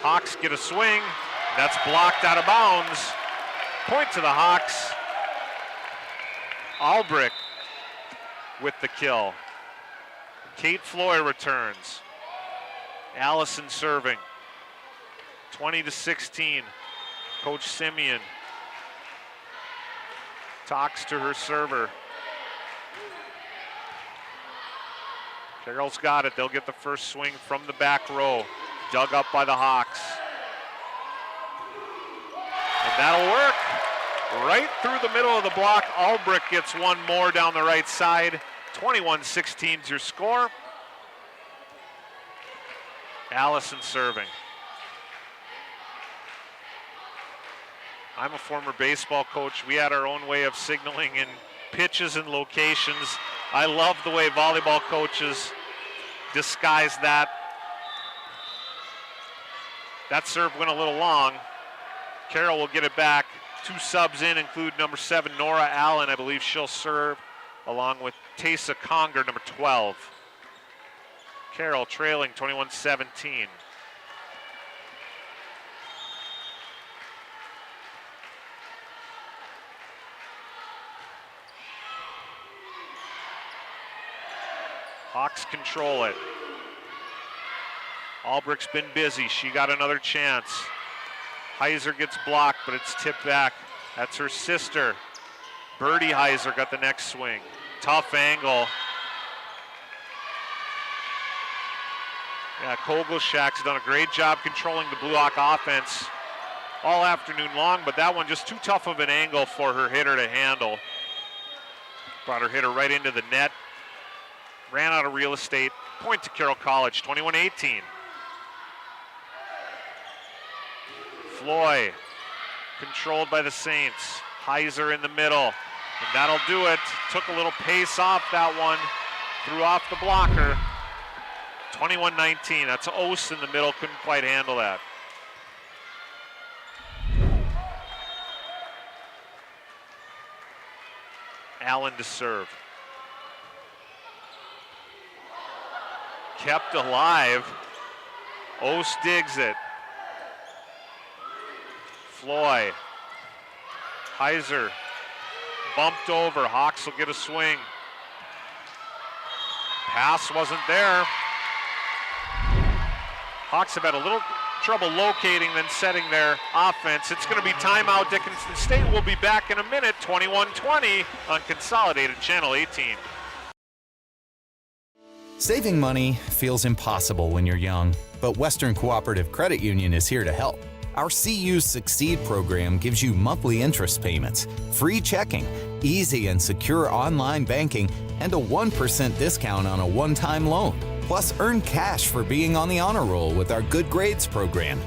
[SPEAKER 1] Hawks get a swing. That's blocked out of bounds. Point to the Hawks. Albrecht with the kill. Kate Floy returns. Allison serving. 20-16. Coach Simeon talks to her server. Carroll's got it. They'll get the first swing from the back row. Dug up by the Hawks. And that'll work. Right through the middle of the block. Albrecht gets one more down the right side. 21-16 is your score. Allison serving. I'm a former baseball coach. We had our own way of signaling in pitches and locations. I love the way volleyball coaches disguise that. That serve went a little long. Carroll will get it back. 2 subs in include number 7, Nora Allen. I believe she'll serve along with Taysa Conger, number 12. Carroll trailing 21-17. Hawks control it. Albrecht's been busy. She got another chance. Heiser gets blocked, but it's tipped back. That's her sister. Birdie Heiser got the next swing. Tough angle. Yeah, Kogelshak's done a great job controlling the Blue Hawk offense all afternoon long, but that one just too tough of an angle for her hitter to handle. Brought her hitter right into the net. Ran out of real estate. Point to Carroll College, 21-18. Floy, controlled by the Saints. Heiser in the middle, and that'll do it. Took a little pace off that one. Threw off the blocker. 21-19, that's Ose in the middle, couldn't quite handle that. Allen to serve. Kept alive. Ose digs it. Floy. Heiser bumped over. Hawks will get a swing. Pass wasn't there. Hawks have had a little trouble locating then setting their offense. It's going to be timeout. Dickinson State will be back in a minute. 21-20 on Consolidated Channel 18.
[SPEAKER 16] Saving money feels impossible when you're young, but Western Cooperative Credit Union is here to help. Our CU Succeed program gives you monthly interest payments, free checking, easy and secure online banking, and a 1% discount on a one-time loan. Plus, earn cash for being on the honor roll with our Good Grades program.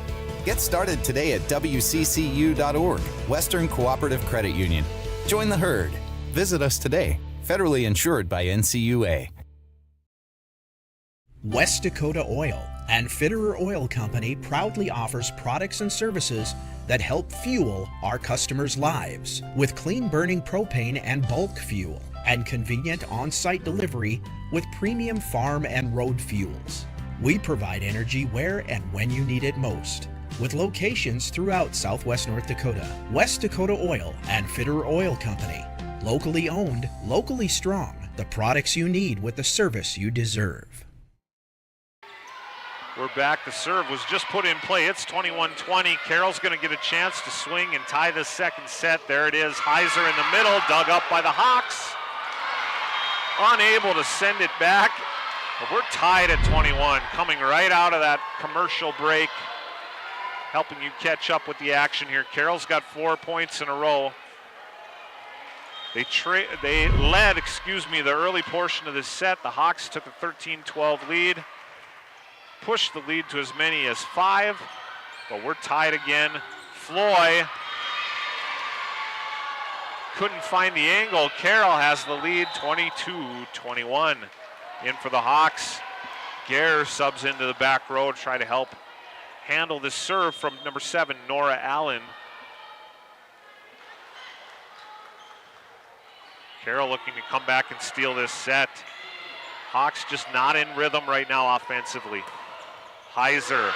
[SPEAKER 16] Get started today at wccu.org. Western Cooperative Credit Union. Join the herd. Visit us today. Federally insured by NCUA.
[SPEAKER 7] West Dakota Oil and Fitterer Oil Company proudly offers products and services that help fuel our customers' lives with clean burning propane and bulk fuel and convenient on-site delivery with premium farm and road fuels. We provide energy where and when you need it most with locations throughout Southwest North Dakota. West Dakota Oil and Fitterer Oil Company. Locally owned, locally strong. The products you need with the service you deserve.
[SPEAKER 1] We're back. The serve was just put in play. It's 21-20. Carroll's going to get a chance to swing and tie the second set. There it is. Heiser in the middle, dug up by the Hawks. Unable to send it back. But we're tied at 21, coming right out of that commercial break, helping you catch up with the action here. Carroll's got 4 points in a row. They led the early portion of this set. The Hawks took a 13-12 lead. Pushed the lead to as many as 5, but we're tied again. Floy couldn't find the angle. Carroll has the lead, 22-21. In for the Hawks. Gare subs into the back row to try to help handle this serve from number 7, Nora Allen. Carroll looking to come back and steal this set. Hawks just not in rhythm right now offensively. Heiser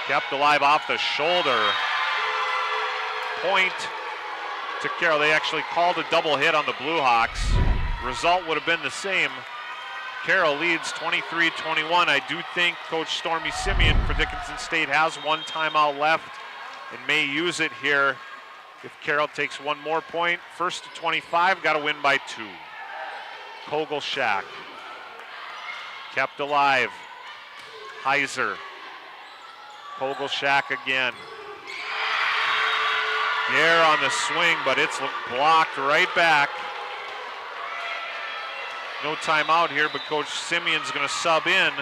[SPEAKER 1] Kept alive off the shoulder. Point to Carroll. They actually called a double hit on the Blue Hawks. Result would have been the same. Carroll leads 23-21. I do think Coach Stormy Simeon for Dickinson State has one timeout left and may use it here if Carroll takes one more point. First to 25, got to win by 2. Kogelschak kept alive. Heiser. Kogelschak again. Gare on the swing, but it's blocked right back. No timeout here, but Coach Simeon's going to sub in.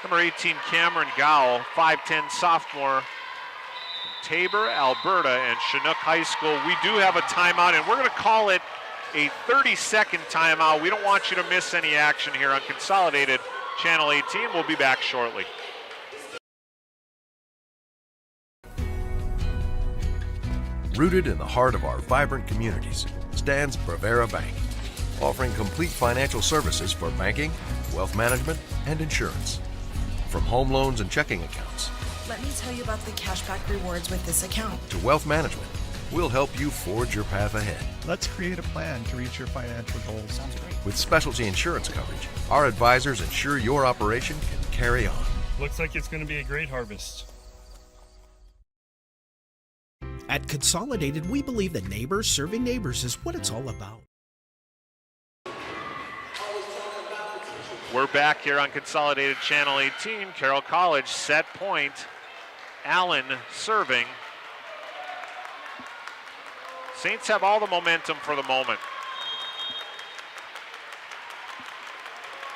[SPEAKER 1] Number 18, Cameron Gowell, 5'10 sophomore, from Tabor, Alberta, and Chinook High School. We do have a timeout, and we're going to call it a 30-second timeout. We don't want you to miss any action here on Consolidated Channel 18. We'll be back shortly.
[SPEAKER 3] Rooted in the heart of our vibrant communities stands Bravera Bank, offering complete financial services for banking, wealth management, and insurance. From home loans and checking accounts,
[SPEAKER 4] Let me tell you about the cashback rewards with this account.
[SPEAKER 3] to wealth management, we'll help you forge your path ahead.
[SPEAKER 5] Let's create a plan to reach your financial goals.
[SPEAKER 3] With specialty insurance coverage, our advisors ensure your operation can carry on.
[SPEAKER 6] Looks like it's going to be a great harvest.
[SPEAKER 7] At Consolidated, we believe that neighbors serving neighbors is what it's all about.
[SPEAKER 1] We're back here on Consolidated Channel 18. Carroll College set point. Allen serving. Saints have all the momentum for the moment.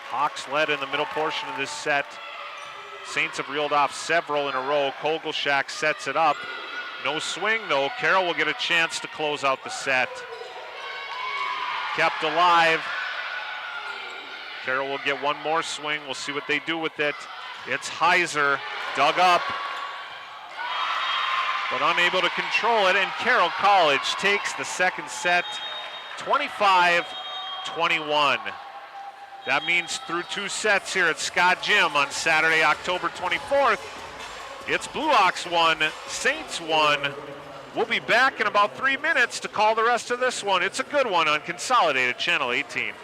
[SPEAKER 1] Hawks led in the middle portion of this set. Saints have reeled off several in a row. Kogelschak sets it up. No swing though. Carroll will get a chance to close out the set. Kept alive. Carroll will get one more swing. We'll see what they do with it. It's Heiser, dug up, but unable to control it, and Carroll College takes the second set 25-21. That means through 2 sets here at Scott Gym on Saturday, October 24th, it's Blue Hawks 1, Saints 1. We'll be back in about 3 minutes to call the rest of this one. It's a good one on Consolidated Channel 18.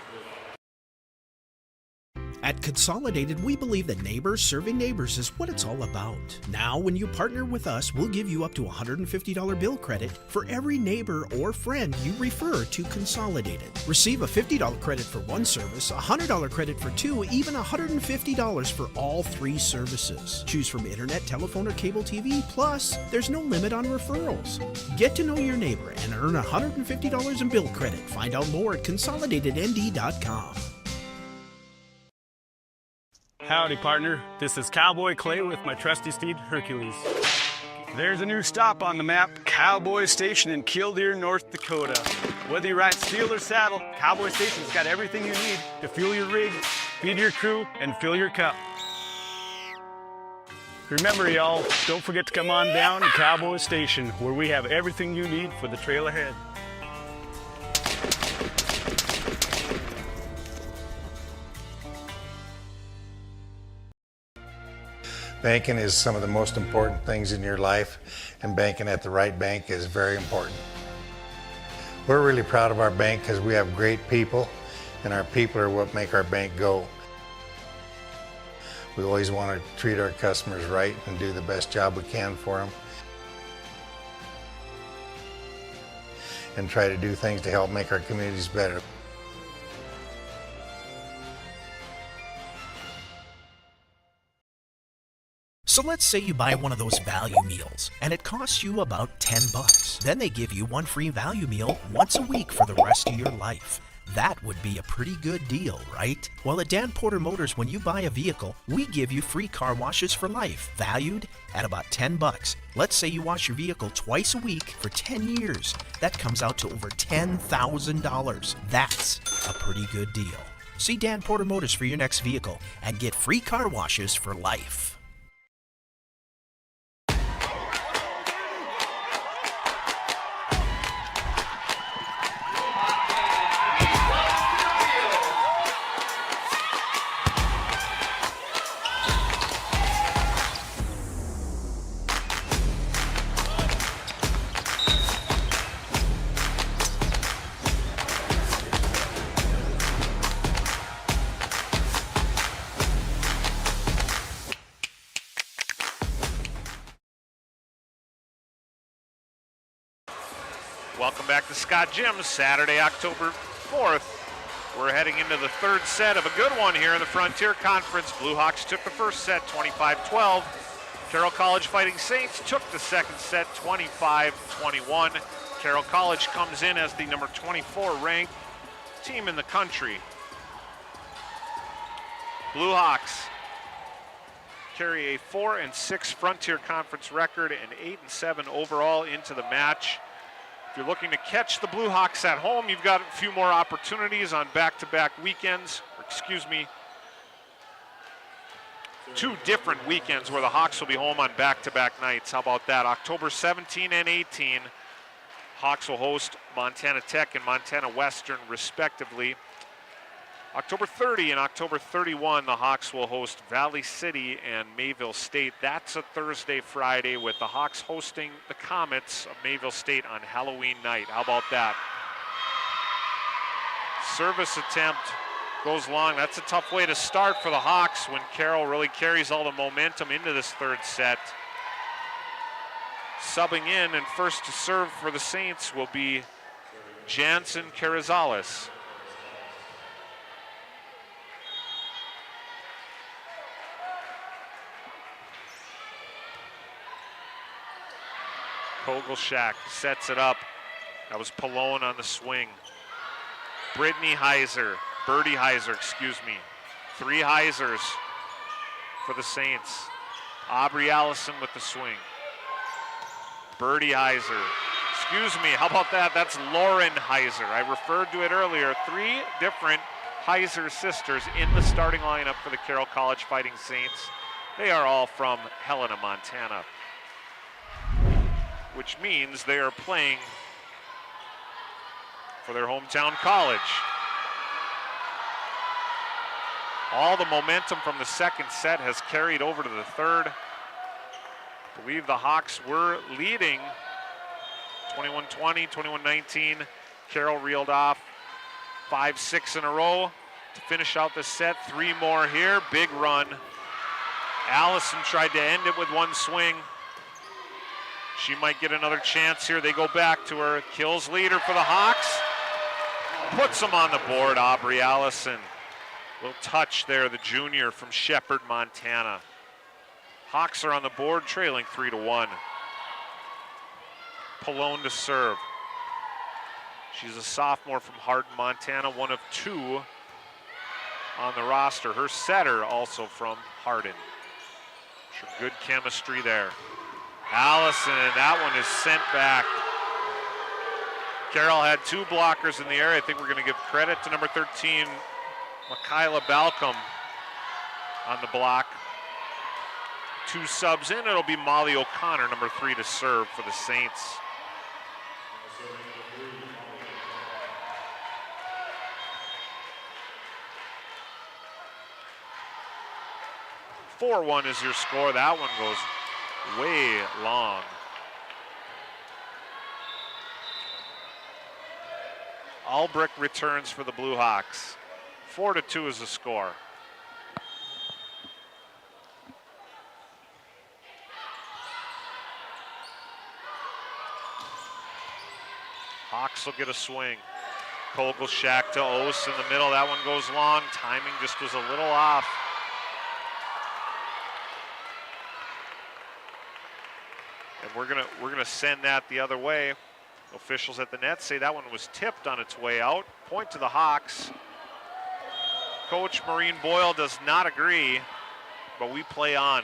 [SPEAKER 7] At Consolidated, we believe that neighbors serving neighbors is what it's all about. Now, when you partner with us, we'll give you up to $150 bill credit for every neighbor or friend you refer to Consolidated. Receive a $50 credit for one service, a $100 credit for 2, even $150 for all 3 services. Choose from internet, telephone, or cable TV. Plus, there's no limit on referrals. Get to know your neighbor and earn $150 in bill credit. Find out more at consolidatednd.com.
[SPEAKER 8] Howdy, partner. This is Cowboy Clay with my trusty steed, Hercules. There's a new stop on the map, Cowboy Station in Killdeer, North Dakota. Whether you ride steel or saddle, Cowboy Station's got everything you need to fuel your rig, feed your crew, and fill your cup. Remember, y'all, don't forget to come on down to Cowboy Station, where we have everything you need for the trail ahead.
[SPEAKER 9] Banking is some of the most important things in your life, and banking at the right bank is very important. We're really proud of our bank because we have great people, and our people are what make our bank go. We always want to treat our customers right and do the best job we can for them, and try to do things to help make our communities better.
[SPEAKER 7] So let's say you buy one of those value meals and it costs you about $10. Then they give you one free value meal once a week for the rest of your life. That would be a pretty good deal, right? Well, at Dan Porter Motors, when you buy a vehicle, we give you free car washes for life, valued at about $10. Let's say you wash your vehicle twice a week for 10 years. That comes out to over $10,000. That's a pretty good deal. See Dan Porter Motors for your next vehicle and get free car washes for life.
[SPEAKER 1] Welcome back to Scott Jim's Saturday, October 4th. We're heading into the third set of a good one here in the Frontier Conference. Blue Hawks took the first set 25-12. Carroll College Fighting Saints took the second set 25-21. Carroll College comes in as the number 24 ranked team in the country. Blue Hawks carry a 4-6 Frontier Conference record and 8-7 overall into the match. If you're looking to catch the Blue Hawks at home, you've got a few more opportunities on back-to-back weekends, two different weekends where the Hawks will be home on back-to-back nights. How about that? October 17 and 18, Hawks will host Montana Tech and Montana Western respectively. October 30 and October 31, the Hawks will host Valley City and Mayville State. That's a Thursday, Friday, with the Hawks hosting the Comets of Mayville State on Halloween night. How about that? Service attempt goes long. That's a tough way to start for the Hawks when Carroll really carries all the momentum into this third set. Subbing in and first to serve for the Saints will be Jansen Carrizales. Kogelshak sets it up. That was Pallone on the swing. Birdie Heiser, excuse me. 3 Heisers for the Saints. Aubrey Allison with the swing. Birdie Heiser, excuse me, how about that? That's Lauren Heiser. I referred to it earlier. 3 different Heiser sisters in the starting lineup for the Carroll College Fighting Saints. They are all from Helena, Montana, which means they are playing for their hometown college. All the momentum from the second set has carried over to the third. I believe the Hawks were leading 21-20, 21-19. Carroll reeled off 5-6 in a row to finish out the set. 3 more here, big run. Allison tried to end it with one swing. She might get another chance here. They go back to her. Kills leader for the Hawks. Puts them on the board, Aubrey Allison. Little touch there, the junior from Shepherd, Montana. Hawks are on the board, trailing 3-1. Pallone to serve. She's a sophomore from Hardin, Montana, one of 2 on the roster. Her setter also from Hardin. Sure, good chemistry there. Allison, that one is sent back. Carroll had 2 blockers in the area. I think we're going to give credit to number 13, Michaela Balcom, on the block. 2 subs in. It'll be Molly O'Connor, number 3, to serve for the Saints. "4-1 is your score. That one goes way long. Albrecht returns for the Blue Hawks. 4-2 is the score. Hawks will get a swing. Kogelshak to Ose in the middle. That one goes long. Timing just was a little off. And we're gonna send that the other way. Officials at the net say that one was tipped on its way out. Point to the Hawks. Coach Maureen Boyle does not agree, but we play on.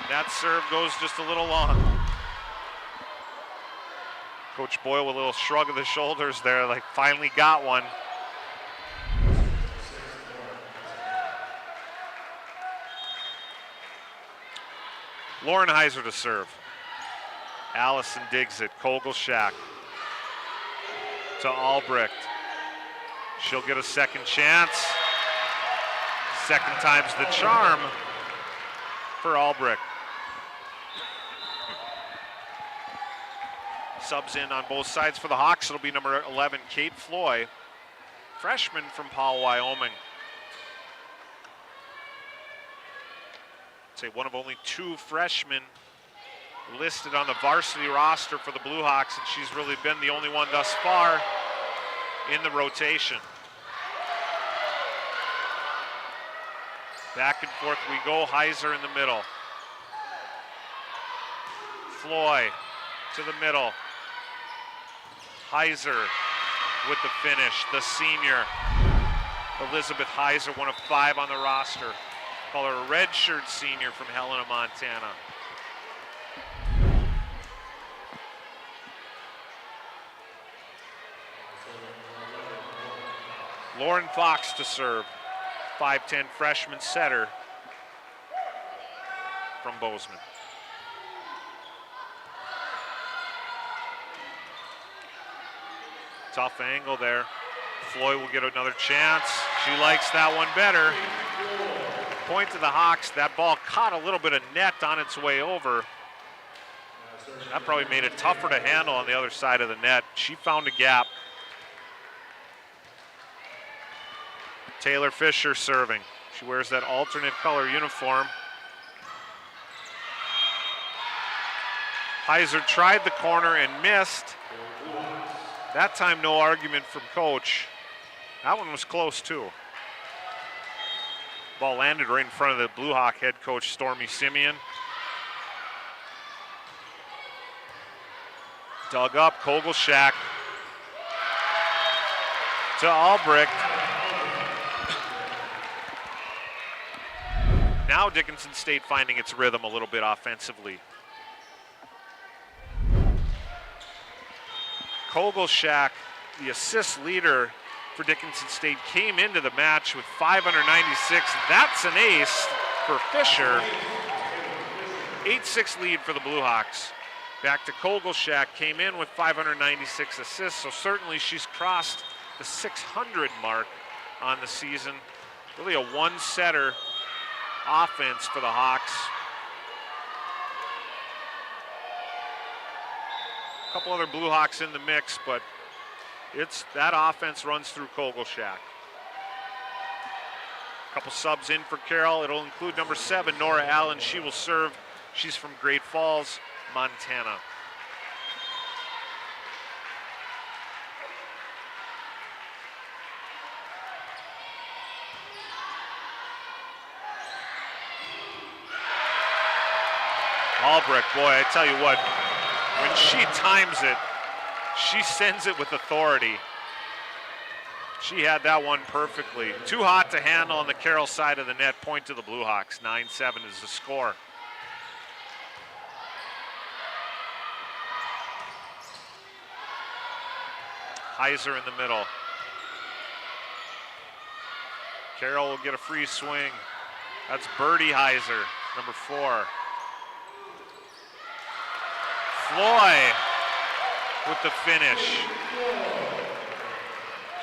[SPEAKER 1] That serve goes just a little long. Coach Boyle with a little shrug of the shoulders there, like finally got one. Lauren Heiser to serve. Allison digs it. Kogelshak to Albrecht. She'll get a second chance. Second time's the charm for Albrecht. Subs in on both sides for the Hawks. It'll be number 11, Kate Floy, freshman from Powell, Wyoming. I'd say one of only 2 freshmen listed on the varsity roster for the Blue Hawks, and she's really been the only one thus far in the rotation. Back and forth we go. Heiser in the middle. Floy to the middle. Heiser with the finish, the senior. Elizabeth Heiser, one of 5 on the roster. Call her a redshirt senior from Helena, Montana. Lauren Fox to serve. 5'10" freshman setter from Bozeman. Tough angle there. Floyd will get another chance. She likes that one better. Point to the Hawks. That ball caught a little bit of net on its way over. That probably made it tougher to handle on the other side of the net. She found a gap. Taylor Fisher serving. She wears that alternate color uniform. Heiser tried the corner and missed. That time, no argument from coach. That one was close too. Ball landed right in front of the Blue Hawk head coach, Stormy Simeon. Dug up, Kogelshak to Albrecht. Now Dickinson State finding its rhythm a little bit offensively. Kogelshak, the assist leader for Dickinson State, came into the match with 596. That's an ace for Fisher. 8-6 lead for the Blue Hawks. Back to Kogelshak, came in with 596 assists, so certainly she's crossed the 600 mark on the season. Really a one-setter offense for the Hawks. A couple other Blue Hawks in the mix, but that offense runs through Kogelshak. A couple subs in for Carroll. It'll include number 7, Nora Allen. She will serve. She's from Great Falls, Montana. Albrecht, boy, I tell you what, when she times it, she sends it with authority. She had that one perfectly. Too hot to handle on the Carroll side of the net. Point to the Blue Hawks. 9-7 is the score. Heiser in the middle. Carroll will get a free swing. That's Birdie Heiser, number 4. Floy with the finish.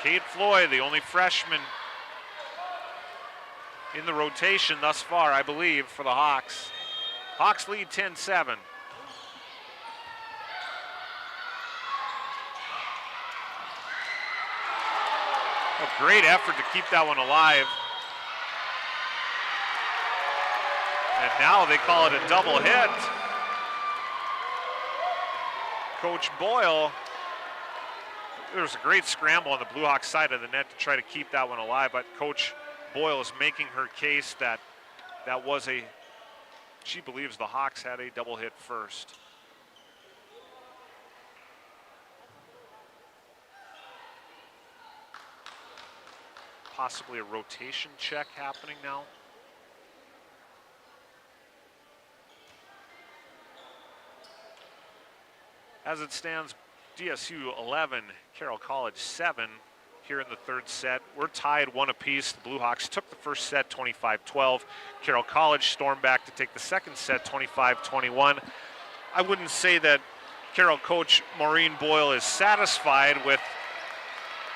[SPEAKER 1] Kate Floy, the only freshman in the rotation thus far, I believe, for the Hawks. Hawks lead 10-7. A great effort to keep that one alive. And now they call it a double hit. Coach Boyle, there was a great scramble on the Blue Hawks side of the net to try to keep that one alive, but Coach Boyle is making her case that she believes the Hawks had a double hit first. Possibly a rotation check happening now. As it stands, DSU 11, Carroll College 7 here in the third set. We're tied 1 apiece. The Blue Hawks took the first set 25-12. Carroll College stormed back to take the second set 25-21. I wouldn't say that Carroll coach Maureen Boyle is satisfied with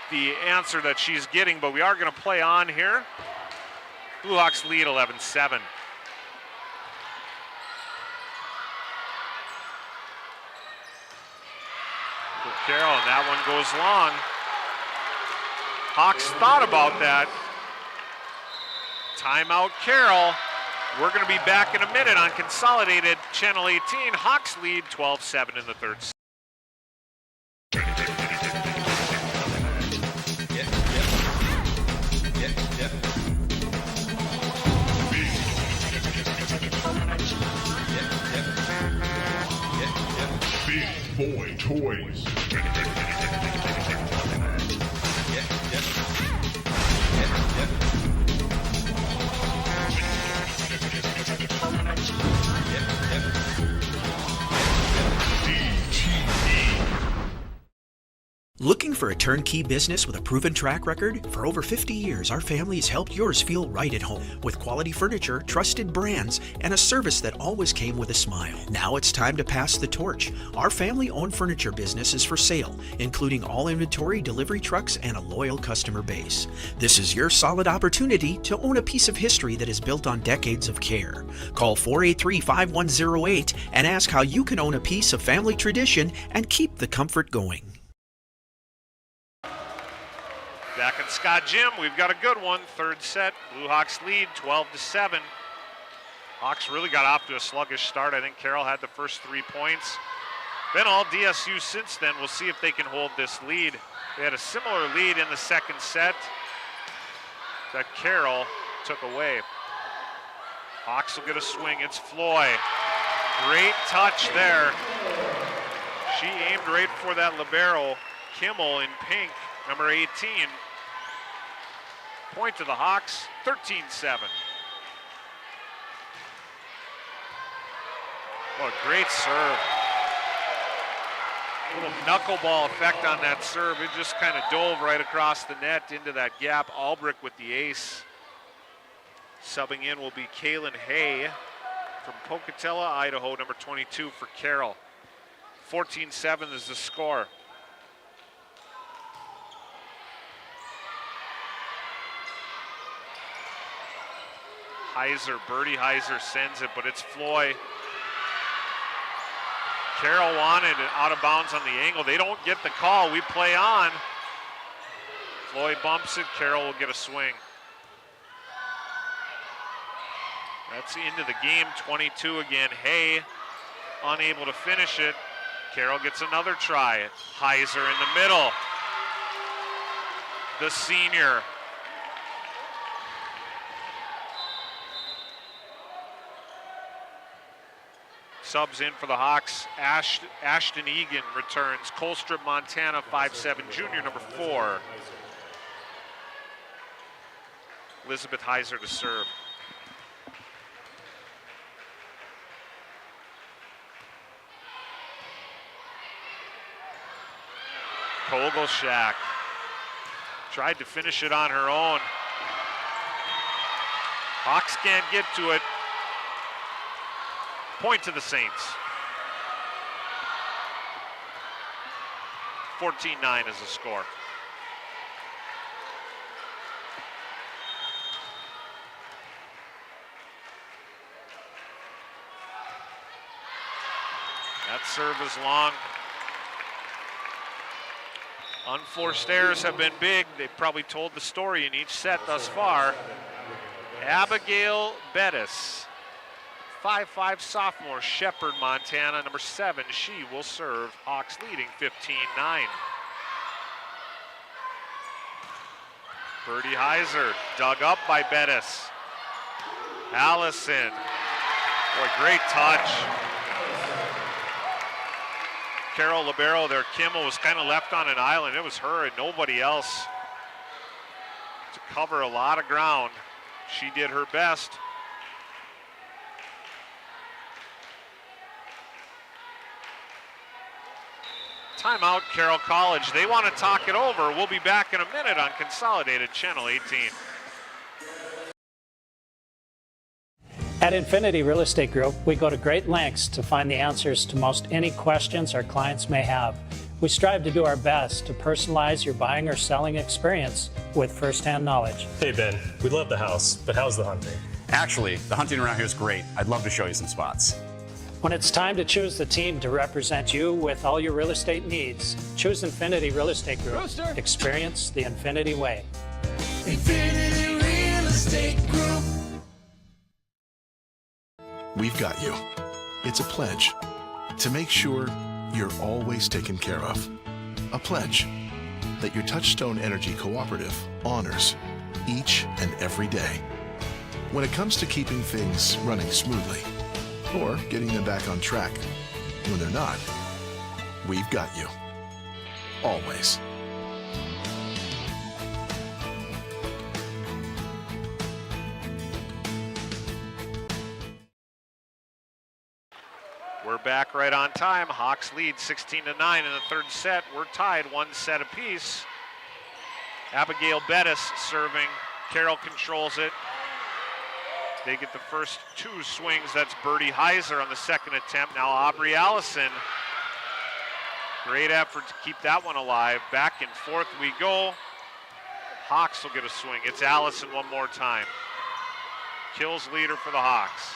[SPEAKER 1] the answer that she's getting, but we are going to play on here. Blue Hawks lead 11-7. Carroll, and that one goes long. Hawks thought about that. Timeout Carroll. We're going to be back in a minute on Consolidated Channel 18. Hawks lead 12-7 in the third set.
[SPEAKER 2] Big Boy Toys.
[SPEAKER 7] Looking for a turnkey business with a proven track record? For over 50 years, our family has helped yours feel right at home with quality furniture, trusted brands, and a service that always came with a smile. Now it's time to pass the torch. Our family-owned furniture business is for sale, including all inventory, delivery trucks, and a loyal customer base. This is your solid opportunity to own a piece of history that is built on decades of care. Call 483-5108 and ask how you can own a piece of family tradition and keep the comfort going.
[SPEAKER 1] Back at Scott Gym, we've got a good one. Third set, Blue Hawks lead 12-7. Hawks really got off to a sluggish start. I think Carroll had the first 3 points. Been all DSU since then. We'll see if they can hold this lead. They had a similar lead in the second set that Carroll took away. Hawks will get a swing. It's Floy. Great touch there. She aimed right for that libero. Kimmel in pink, number 18. Point to the Hawks, 13-7. What a great serve. Little knuckleball effect on that serve. It just kind of dove right across the net into that gap. Albrecht with the ace. Subbing in will be Kaylin Hay from Pocatello, Idaho, number 22 for Carroll. 14-7 is the score. Heiser, Birdie Heiser sends it, but it's Floy. Carroll wanted it out of bounds on the angle. They don't get the call. We play on. Floy bumps it. Carroll will get a swing. That's into the game. 22 again. Hay unable to finish it. Carroll gets another try. Heiser in the middle. The senior. Subs in for the Hawks. Ashton Egan returns. Colstrip, Montana, 5'7", junior, number 4. Elizabeth Heiser to serve. Kogelshak tried to finish it on her own. Hawks can't get to it. Point to the Saints. 14-9 is the score. That serve is long. Unforced errors have been big. They've probably told the story in each set thus far. Abigail Bettis, 5'5" sophomore, Shepherd, Montana, number 7. She will serve. Hawks leading 15-9. Birdie Heiser dug up by Bettis. Allison. Boy, great touch. Carroll libero there. Kimmel was kind of left on an island. It was her and nobody else to cover a lot of ground. She did her best. Timeout, Carroll College. They want to talk it over. We'll be back in a minute on Consolidated Channel 18.
[SPEAKER 12] At Infinity Real Estate Group, we go to great lengths to find the answers to most any questions our clients may have. We strive to do our best to personalize your buying or selling experience with firsthand knowledge.
[SPEAKER 17] Hey Ben, we love the house, but how's the hunting?
[SPEAKER 18] Actually, the hunting around here is great. I'd love to show you some spots.
[SPEAKER 12] When it's time to choose the team to represent you with all your real estate needs, choose Infinity Real Estate Group.
[SPEAKER 14] Rooster.
[SPEAKER 12] Experience the Infinity way.
[SPEAKER 14] Infinity Real Estate Group.
[SPEAKER 19] we've got you. It's a pledge to make sure you're always taken care of. A pledge that your Touchstone Energy Cooperative honors each and every day. When it comes to keeping things running smoothly or getting them back on track when they're not, we've got you. Always.
[SPEAKER 1] We're back right on time. Hawks lead 16-9 in the third set. We're tied 1 set apiece. Abigail Bettis serving. Carroll controls it. They get the first 2 swings. That's Birdie Heiser on the second attempt. Now Aubrey Allison. Great effort to keep that one alive. Back and forth we go. Hawks will get a swing. It's Allison one more time. Kills leader for the Hawks.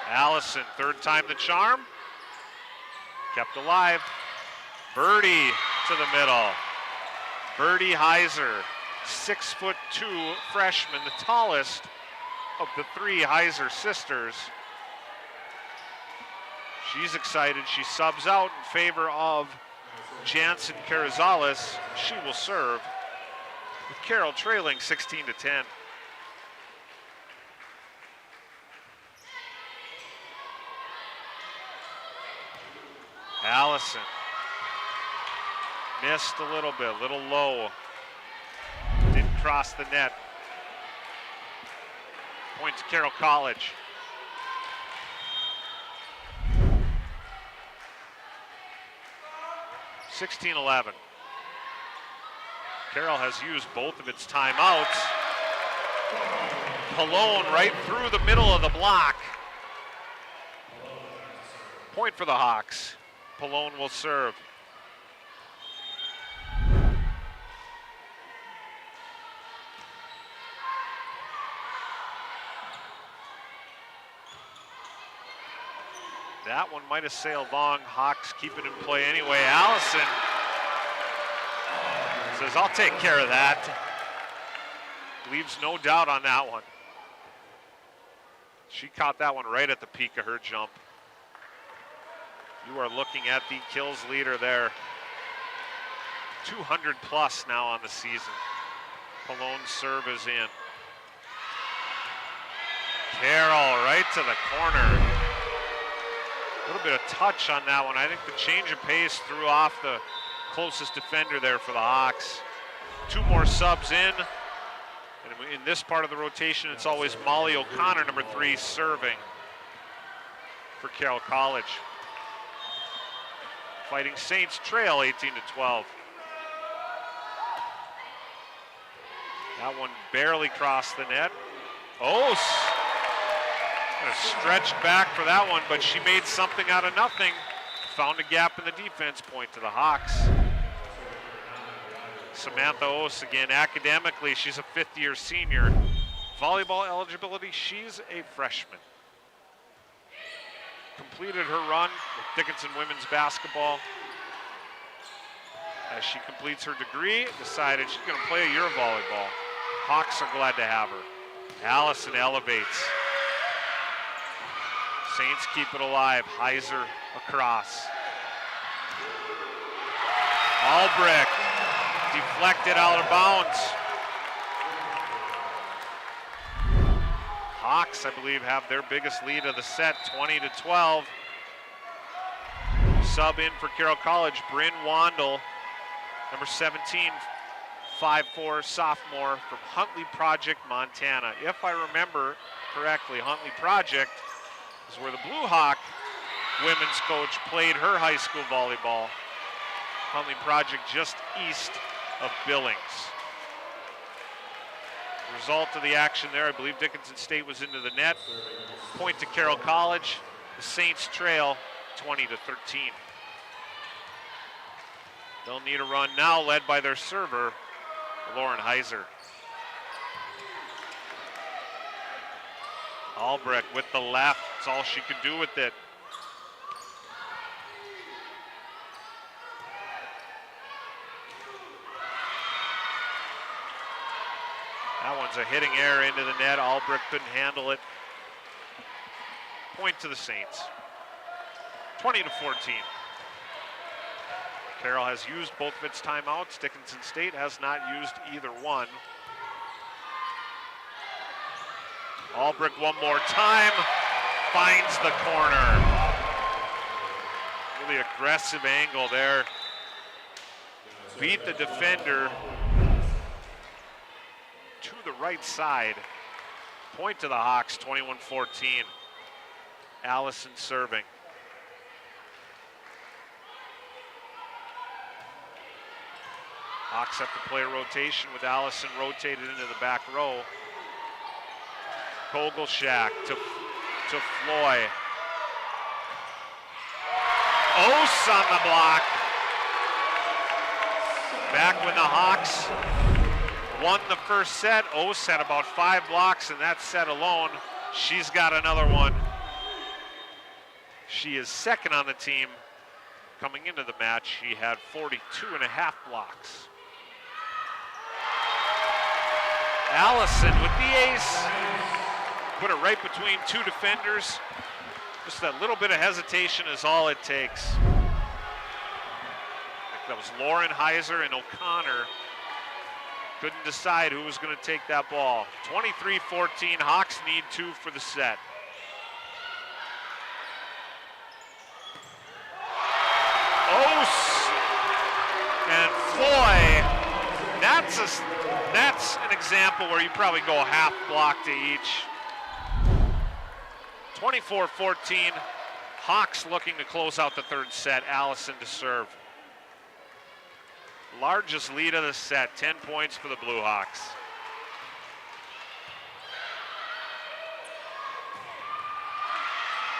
[SPEAKER 1] Allison, third time the charm. Kept alive. Birdie to the middle. Birdie Heiser, 6'2" freshman, the tallest of the 3 Heiser sisters. She's excited. She subs out in favor of Jansen Carrizales. She will serve, with Carroll trailing 16-10. Allison missed a little bit, a little low. Didn't cross the net. Point to Carroll College. (16-11). Carroll has used both of its timeouts. Pallone right through the middle of the block. Point for the Hawks. Pallone will serve. That one might have sailed long. Hawks keep it in play anyway. Allison says, I'll take care of that. Leaves no doubt on that one. She caught that one right at the peak of her jump. You are looking at the kills leader there. 200 plus now on the season. Pallone's serve is in. Carroll right to the corner. A little bit of touch on that one. I think the change of pace threw off the closest defender there for the Hawks. 2 more subs in. And in this part of the rotation, it's always Molly O'Connor, number 3, serving for Carroll College. Fighting Saints trail 18-12. That one barely crossed the net. Oh, stretched back for that one, but she made something out of nothing. Found a gap in the defense. Point to the Hawks. Samantha Ose again, academically, she's a 5th-year senior. Volleyball eligibility, she's a freshman. Completed her run with Dickinson women's basketball. As she completes her degree, decided she's going to play a year of volleyball. Hawks are glad to have her. Allison elevates. Saints keep it alive. Heiser across. Albrecht deflected out of bounds. Hawks, I believe, have their biggest lead of the set, 20-12. Sub in for Carroll College, Bryn Wandel, number 17, 5'4", sophomore from Huntley Project, Montana. If I remember correctly, Huntley Project is where the Blue Hawk women's coach played her high school volleyball. Huntley Project just east of Billings. Result of the action there, I believe Dickinson State was into the net. Point to Carroll College. The Saints trail 20-13. They'll need a run now, led by their server, Lauren Heiser. Albrecht with the left. That's all she could do with it. That one's a hitting error into the net. Albrecht couldn't handle it. Point to the Saints. 20-14. Carroll has used both of its timeouts. Dickinson State has not used either one. Albrecht one more time, finds the corner. Really aggressive angle there. Beat the defender to the right side. Point to the Hawks, 21-14. Allison serving. Hawks have to play a rotation with Allison rotated into the back row. Kogelshak to Floy. Ose on the block. Back when the Hawks won the first set, Ose had about 5 blocks in that set alone. She's got another one. She is second on the team. Coming into the match, she had 42.5 blocks. Allison with the ace. Put it right between 2 defenders. Just that little bit of hesitation is all it takes. That was Lauren Heiser and O'Connor. Couldn't decide who was going to take that ball. 23-14, Hawks need 2 for the set. Ose and Floy. That's an example where you probably go half block to each. 24-14, Hawks looking to close out the third set. Allison to serve. Largest lead of the set, 10 points for the Blue Hawks.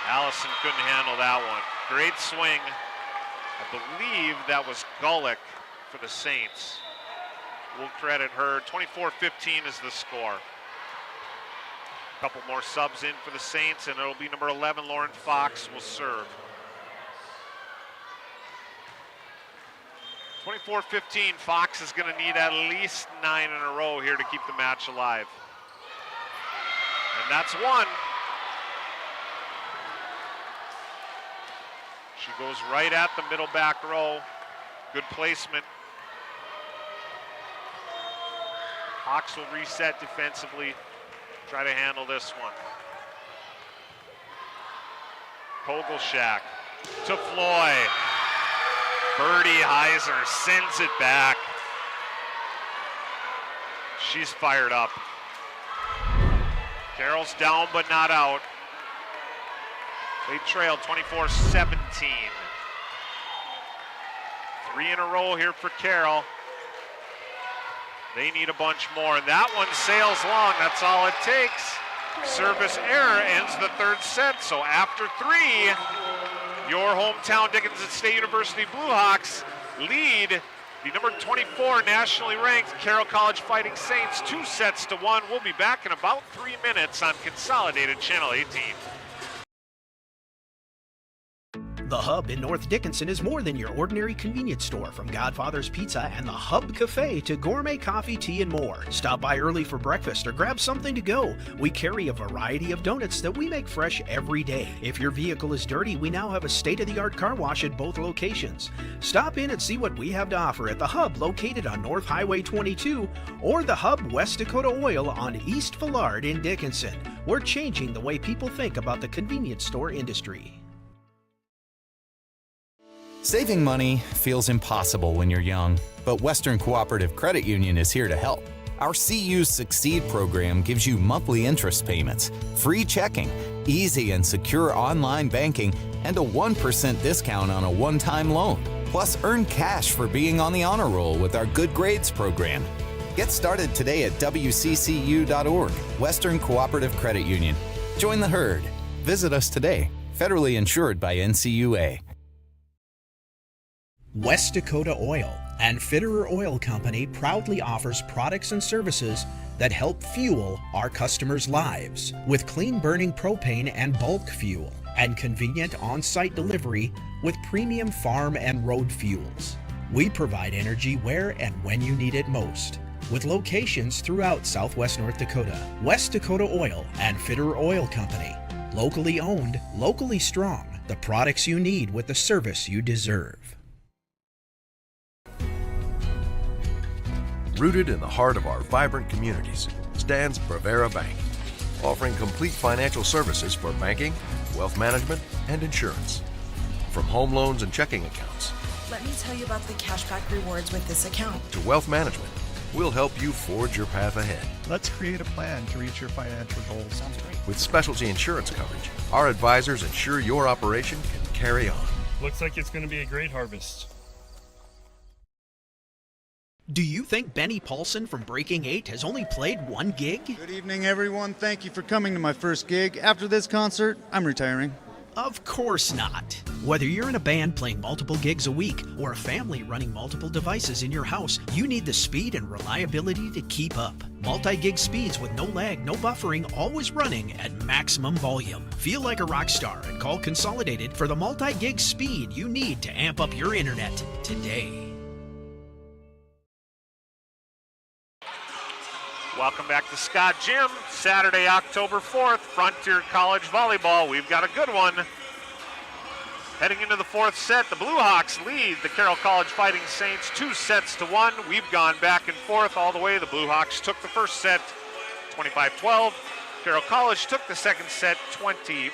[SPEAKER 1] Allison couldn't handle that one. Great swing. I believe that was Gulick for the Saints. We'll credit her. 24-15 is the score. A couple more subs in for the Saints, and it'll be number 11, Lauren Fox, will serve. 24-15, Fox is going to need at least 9 in a row here to keep the match alive. And that's one. She goes right at the middle back row. Good placement. Hawks will reset defensively. Try to handle this one. Kogelshak to Floy. Birdie Heiser sends it back. She's fired up. Carroll's down but not out. They trail 24-17. 3 in a row here for Carroll. They need a bunch more, and that one sails long. That's all it takes. Service error ends the third set, so after 3, your hometown Dickinson State University Blue Hawks lead the number 24 nationally ranked Carroll College Fighting Saints 2-1. We'll be back in about 3 minutes on Consolidated Channel 18.
[SPEAKER 7] The Hub in North Dickinson is more than your ordinary convenience store. From Godfather's Pizza and the Hub Cafe to gourmet coffee, tea, and more. Stop by early for breakfast or grab something to go. We carry a variety of donuts that we make fresh every day. If your vehicle is dirty, we now have a state-of-the-art car wash at both locations. Stop in and see what we have to offer at the Hub located on North Highway 22 or the Hub West Dakota Oil on East Villard in Dickinson. We're changing the way people think about the convenience store industry.
[SPEAKER 16] Saving money feels impossible when you're young, but Western Cooperative Credit Union is here to help. Our CU Succeed program gives you monthly interest payments, free checking, easy and secure online banking, and a 1% discount on a one-time loan. Plus, earn cash for being on the honor roll with our Good Grades program. Get started today at wccu.org, Western Cooperative Credit Union. Join the herd. Visit us today. Federally insured by NCUA.
[SPEAKER 7] West Dakota Oil and Fitterer Oil Company proudly offers products and services that help fuel our customers' lives with clean burning propane and bulk fuel and convenient on-site delivery with premium farm and road fuels. We provide energy where and when you need it most. with locations throughout Southwest North Dakota. West Dakota Oil and Fitter Oil Company. Locally owned, locally strong. The products you need with the service you deserve.
[SPEAKER 3] Rooted in the heart of our vibrant communities stands Brevera Bank, offering complete financial services for banking, wealth management, and insurance. From home loans and checking accounts,
[SPEAKER 4] Let me tell you about the cashback rewards with this account.
[SPEAKER 3] to wealth management, we'll help you forge your path ahead.
[SPEAKER 5] Let's create a plan to reach your financial goals. Sounds great.
[SPEAKER 3] With specialty insurance coverage, our advisors ensure your operation can carry on.
[SPEAKER 6] Looks like it's going to be a great harvest.
[SPEAKER 7] Do you think Benny Paulson from Breaking 8 has only played one gig?
[SPEAKER 20] Good evening, everyone. Thank you for coming to my first gig. After this concert, I'm retiring.
[SPEAKER 7] Of course not. Whether you're in a band playing multiple gigs a week or a family running multiple devices in your house, you need the speed and reliability to keep up. Multi-gig speeds with no lag, no buffering, always running at maximum volume. Feel like a rock star and call Consolidated for the multi-gig speed you need to amp up your internet today.
[SPEAKER 1] Welcome back to Scott Gym. Saturday, October 4th, Frontier College Volleyball. We've got a good one. Heading into the fourth set, the Blue Hawks lead the Carroll College Fighting Saints 2-1. We've gone back and forth all the way. The Blue Hawks took the first set 25-12. Carroll College took the second set 25-21.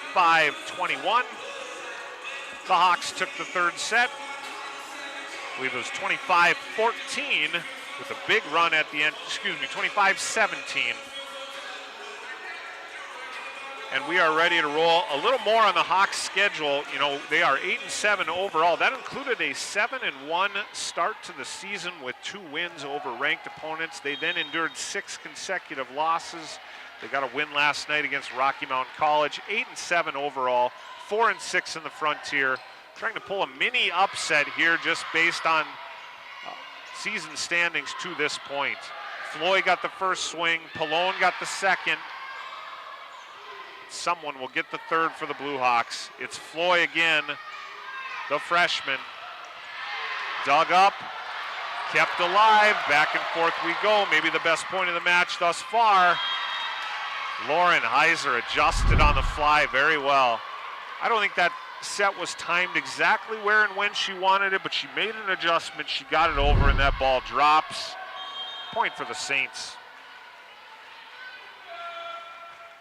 [SPEAKER 1] The Hawks took the third set. I believe it was 25-14. With a big run at the end, 25-17. And we are ready to roll. A little more on the Hawks schedule. You know, they are 8-7 overall. That included a 7-1 start to the season with 2 wins over ranked opponents. They then endured 6 consecutive losses. They got a win last night against Rocky Mountain College. 8-7 overall, 4-6 in the Frontier. Trying to pull a mini upset here just based on season standings to this point. Floyd got the first swing, Pallone got the second. Someone will get the third for the Blue Hawks. It's Floyd again, the freshman. Dug up, kept alive, back and forth we go. Maybe the best point of the match thus far. Lauren Heiser adjusted on the fly very well. I don't think that set was timed exactly where and when she wanted it, but she made an adjustment. She got it over, and that ball drops. Point for the Saints.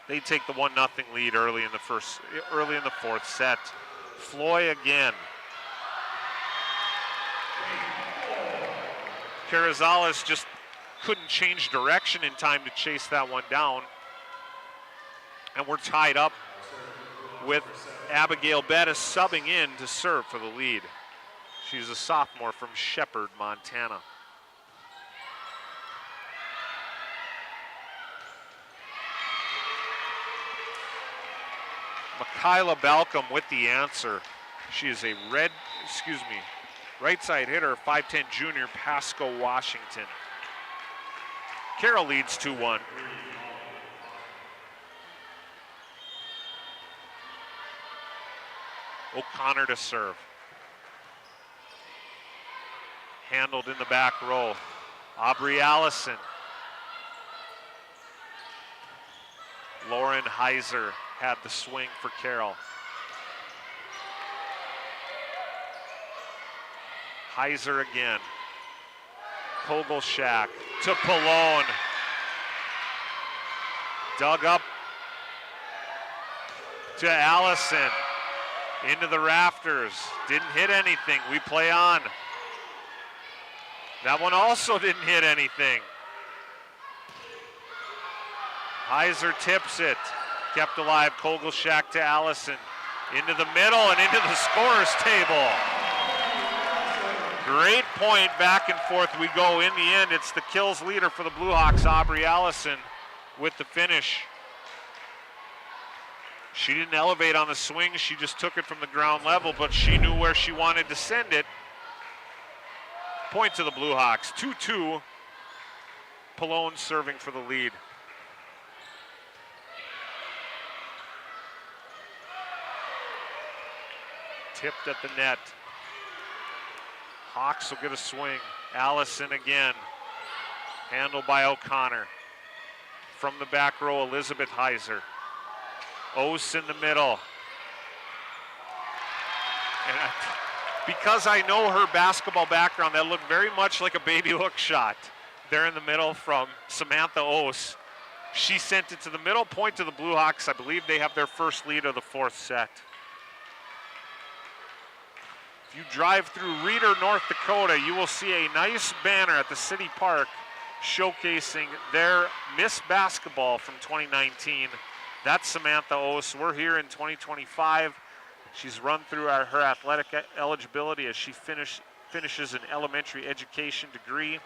[SPEAKER 1] They take the 1-0 lead early in the fourth set. Floyd again. Carrizales just couldn't change direction in time to chase that one down. And we're tied up with Abigail Bettis subbing in to serve for the lead. She's a sophomore from Shepherd, Montana. Michaela Balcom with the answer. She is a right side hitter, 5'10" junior, Pasco, Washington. Carroll leads 2-1. O'Connor to serve. Handled in the back row. Aubrey Allison. Lauren Heiser had the swing for Carroll. Heiser again. Kogelshak to Pallone. Dug up to Allison. Into the rafters, didn't hit anything. We play on. That one also didn't hit anything. Heiser tips it, kept alive. Kogelshak to Allison. Into the middle and into the scorer's table. Great point, back and forth we go. In the end, it's the kills leader for the Blue Hawks, Aubrey Allison, with the finish. She didn't elevate on the swing, she just took it from the ground level, but she knew where she wanted to send it. Point to the Blue Hawks, 2-2. Pallone serving for the lead. Tipped at the net. Hawks will get a swing. Allison again. Handled by O'Connor. From the back row, Elizabeth Heiser. Ose in the middle. And because I know her basketball background, that looked very much like a baby hook shot there in the middle from Samantha Ose. She sent it to the middle, point to the Blue Hawks. I believe they have their first lead of the fourth set. If you drive through Reeder, North Dakota, you will see a nice banner at the city park showcasing their Miss Basketball from 2019. That's Samantha Ose. We're here in 2025. She's run through her athletic eligibility as she finishes an elementary education degree.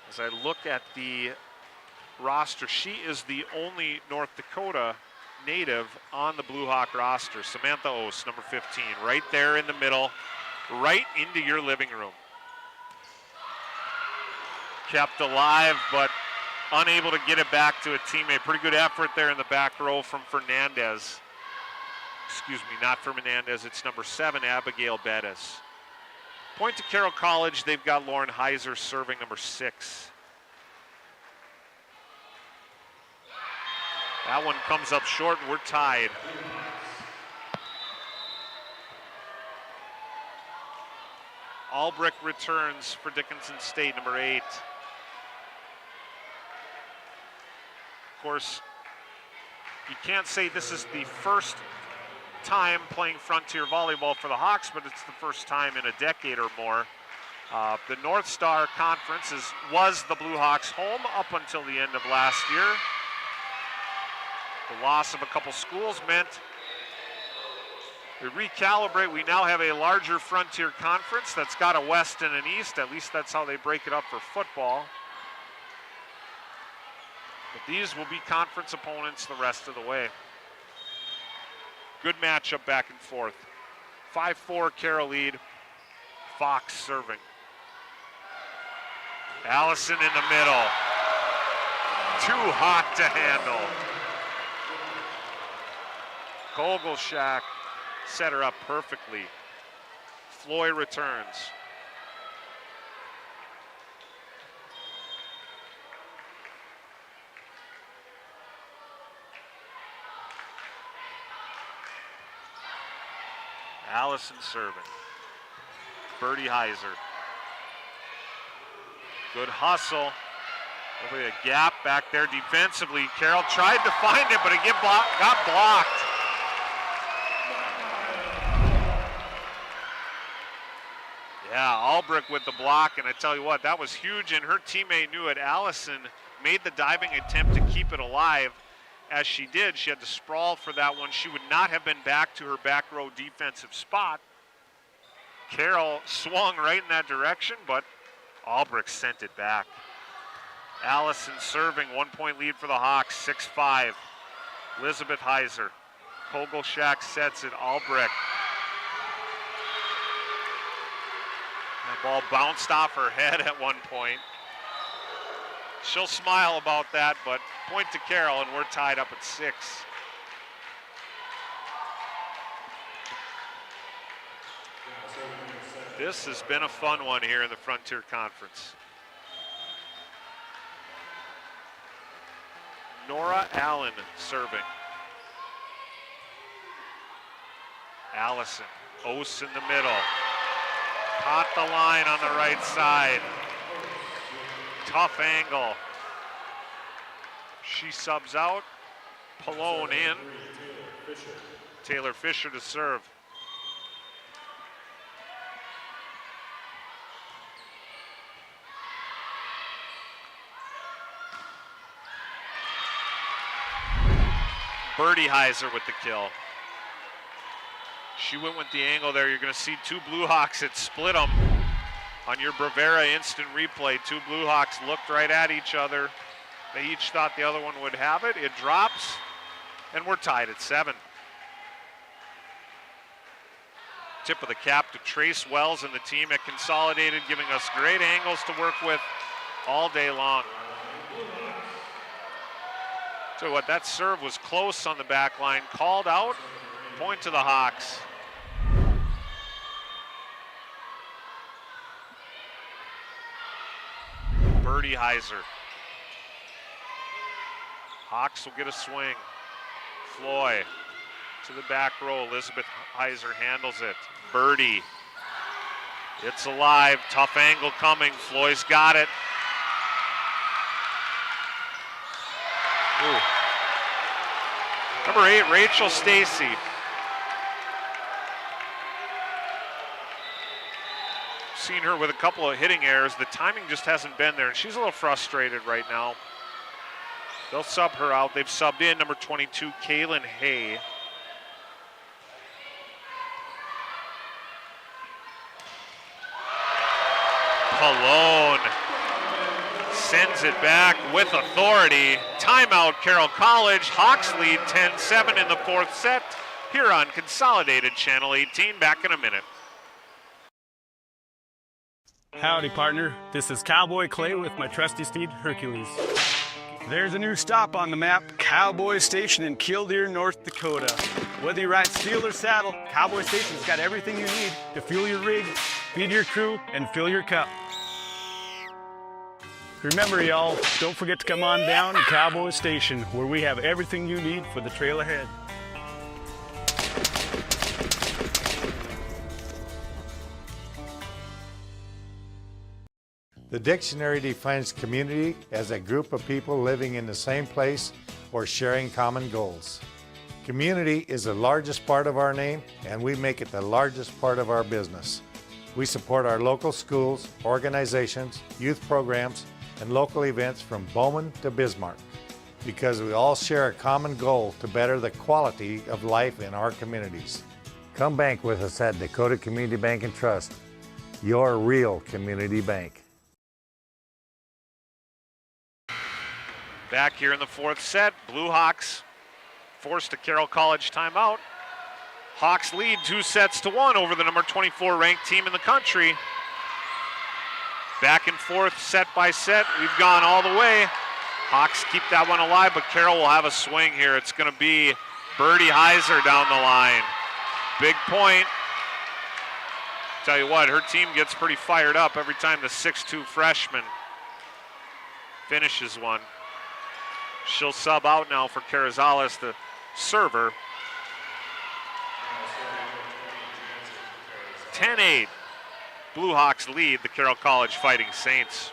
[SPEAKER 1] As I look at the roster, she is the only North Dakota native on the Blue Hawk roster. Samantha Ose, number 15, right there in the middle, right into your living room. Kept alive, but unable to get it back to a teammate. Pretty good effort there in the back row from Fernandez. Excuse me, not from Fernandez, it's number 7, Abigail Bettis. Point to Carroll College, they've got Lauren Heiser serving, number 6. That one comes up short and we're tied. Albrecht returns for Dickinson State, number 8. Of course, you can't say this is the first time playing Frontier volleyball for the Hawks, but it's the first time in a decade or more. The North Star Conference was the Blue Hawks' home up until the end of last year. The loss of a couple schools meant we recalibrate. We now have a larger Frontier Conference that's got a West and an East. At least that's how they break it up for football. But these will be conference opponents the rest of the way. Good matchup back and forth. 5-4 Carroll lead. Fox serving. Allison in the middle. Too hot to handle. Kogelschak set her up perfectly. Floy returns. Allison serving. Birdie Heiser. Good hustle. Over a gap back there defensively. Carroll tried to find it, but it got blocked. Yeah, Albrecht with the block, and I tell you what, that was huge, and her teammate knew it. Allison made the diving attempt to keep it alive. As she did, she had to sprawl for that one. She would not have been back to her back row defensive spot. Carroll swung right in that direction, but Albrecht sent it back. Allison serving, 1-point lead for the Hawks, 6-5. Elizabeth Heiser. Kogelschak sets it, Albrecht. That ball bounced off her head at one point. She'll smile about that, but point to Carroll, and we're tied up at 6. This has been a fun one here in the Frontier Conference. Nora Allen serving. Allison, Ose in the middle. Caught the line on the right side. Tough angle. She subs out. Pallone in. Taylor Fisher to serve. Birdie Heiser with the kill. She went with the angle there. You're going to see two Blue Hawks that split them on your Bravera instant replay. Two Blue Hawks looked right at each other. They each thought the other one would have it. It drops, and we're tied at 7. Tip of the cap to Trace Wells and the team at Consolidated, giving us great angles to work with all day long. So what, that serve was close on the back line, called out, point to the Hawks. Birdie Heiser. Hawks will get a swing. Floy to the back row. Elizabeth Heiser handles it. Birdie. It's alive. Tough angle coming. Floy's got it. Ooh. Number 8, Rachel Stacy. Seen her with a couple of hitting errors. The timing just hasn't been there, and she's a little frustrated right now. They'll sub her out. They've subbed in number 22, Kaylin Hay. Palone sends it back with authority. Timeout, Carroll College. Hawks lead 10-7 in the fourth set here on Consolidated Channel 18. Back in a minute.
[SPEAKER 8] Howdy, partner. This is Cowboy Clay with my trusty steed, Hercules. There's a new stop on the map, Cowboy Station in Killdeer, North Dakota. Whether you ride steel or saddle, Cowboy Station's got everything you need to fuel your rig, feed your crew, and fill your cup. Remember, y'all, don't forget to come on down to Cowboy Station, where we have everything you need for the trail ahead.
[SPEAKER 9] The dictionary defines community as a group of people living in the same place or sharing common goals. Community is the largest part of our name, and we make it the largest part of our business. We support our local schools, organizations, youth programs, and local events from Bowman to Bismarck, because we all share a common goal to better the quality of life in our communities. Come bank with us at Dakota Community Bank and Trust, your real community bank.
[SPEAKER 1] Back here in the fourth set, Blue Hawks forced a Carroll College timeout. Hawks lead 2-1 over the number 24 ranked team in the country. Back and forth, set by set. We've gone all the way. Hawks keep that one alive, but Carroll will have a swing here. It's going to be Birdie Heiser down the line. Big point. Tell you what, her team gets pretty fired up every time the 6'2 freshman finishes one. She'll sub out now for Carrizales, the server. 10-8. Blue Hawks lead the Carroll College Fighting Saints.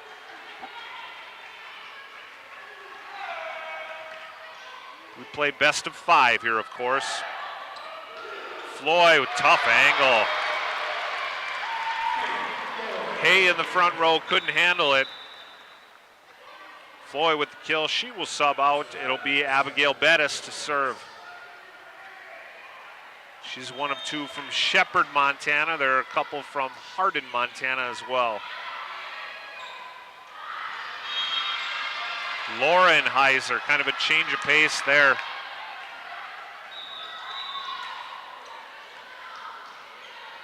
[SPEAKER 1] We play best of 5 here, of course. Floyd with tough angle. Hay in the front row couldn't handle it. Floyd with the kill. She will sub out. It'll be Abigail Bettis to serve. She's one of 2 from Shepherd, Montana. There are a couple from Hardin, Montana as well. Lauren Heiser, kind of a change of pace there.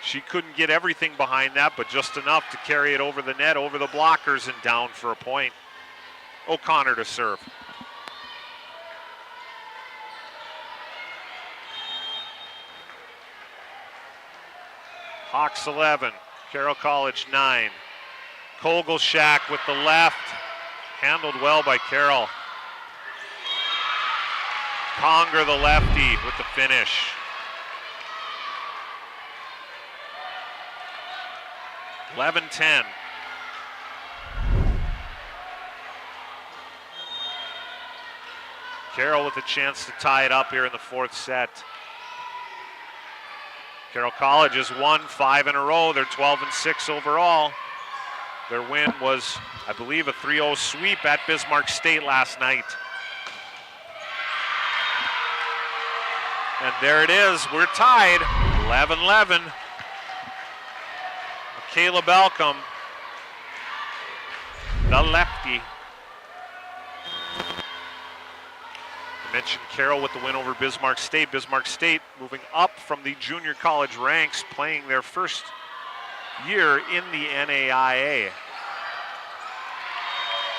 [SPEAKER 1] She couldn't get everything behind that, but just enough to carry it over the net, over the blockers, and down for a point. O'Connor to serve. Hawks 11, Carroll College 9. Kogelschak with the left, handled well by Carroll. Conger, the lefty, with the finish. (11-10). Carroll with a chance to tie it up here in the fourth set. Carroll College has won 5 in a row. They're 12-6 overall. Their win was, I believe, a 3-0 sweep at Bismarck State last night. And there it is. We're tied, 11-11. Michaela Balcom, the lefty. I mentioned Carroll with the win over Bismarck State. Bismarck State moving up from the junior college ranks, playing their first year in the NAIA.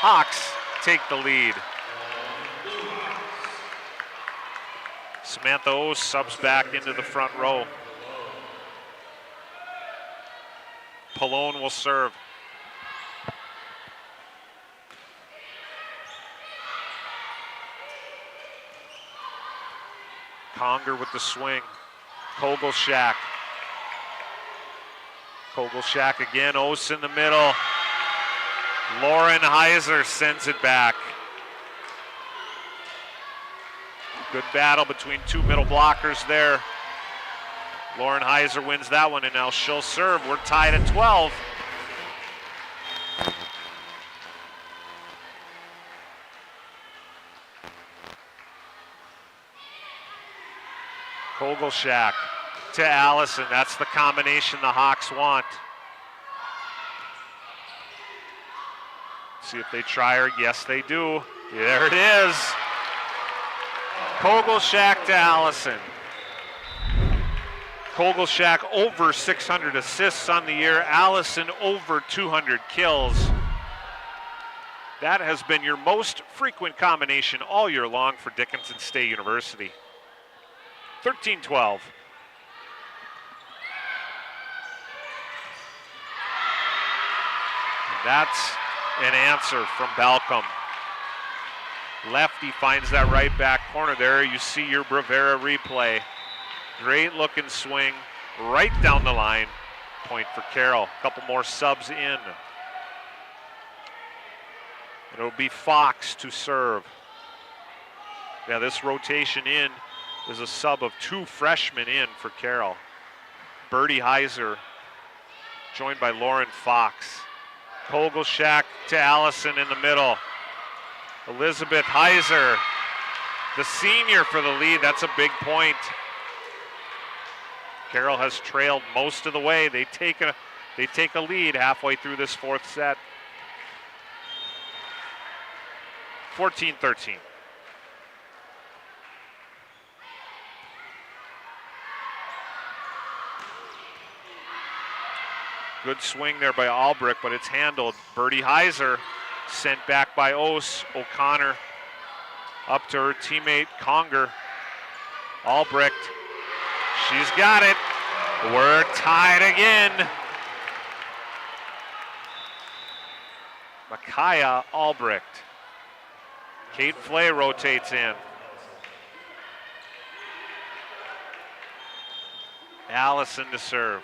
[SPEAKER 1] Hawks take the lead. Samantha O subs back into the front row. Palone will serve. Conger with the swing. Kogelshak. Kogelshak again, Ose in the middle. Lauren Heiser sends it back. Good battle between two middle blockers there. Lauren Heiser wins that one, and now she'll serve. We're tied at 12. Kogelshak to Allison. That's the combination the Hawks want. See if they try her. Yes, they do. There it is. Kogelshak to Allison. Kogelshak over 600 assists on the year. Allison over 200 kills. That has been your most frequent combination all year long for Dickinson State University. 13-12. That's an answer from Balcom. Lefty finds that right back corner there. You see your Brevera replay. Great looking swing right down the line. Point for Carroll. A couple more subs in. It'll be Fox to serve. Yeah, this rotation in is a sub of 2 freshmen in for Carroll. Birdie Heiser joined by Lauren Fox. Kogelshak to Allison in the middle. Elizabeth Heiser, the senior, for the lead. That's a big point. Carroll has trailed most of the way. They take a lead halfway through this 4th set. 14-13. Good swing there by Albrecht, but it's handled. Birdie Heiser sent back by Ose. O'Connor up to her teammate Conger. Albrecht, she's got it. We're tied again. Micaiah Albrecht. Kate Flay rotates in. Allison to serve.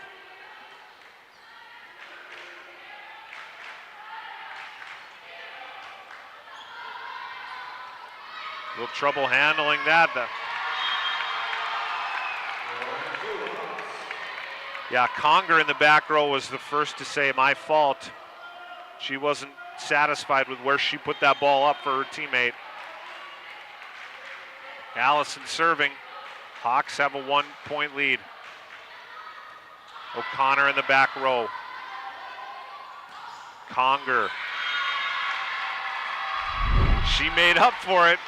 [SPEAKER 1] A little trouble handling that. Yeah, Conger in the back row was the first to say, my fault. She wasn't satisfied with where she put that ball up for her teammate. Allison serving. Hawks have a 1-point lead. O'Connor in the back row. Conger. She made up for it.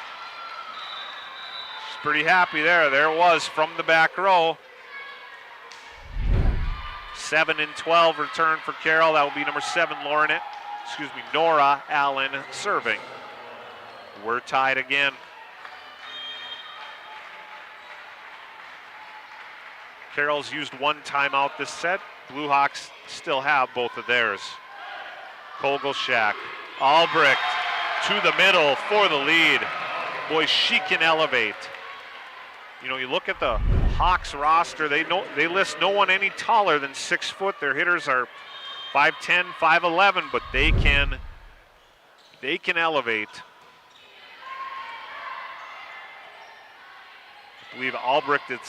[SPEAKER 1] She's pretty happy there. There it was from the back row. 7-12 return for Carroll. That will be number 7, Nora Allen serving. We're tied again. Carroll's used 1 timeout this set. Blue Hawks still have both of theirs. Kogelshak. Albrecht to the middle for the lead. Boy, she can elevate. You know, you look at the Hawks roster, they list no one any taller than 6 foot. Their hitters are 5'10", 5'11", but they can elevate. I believe Albrecht is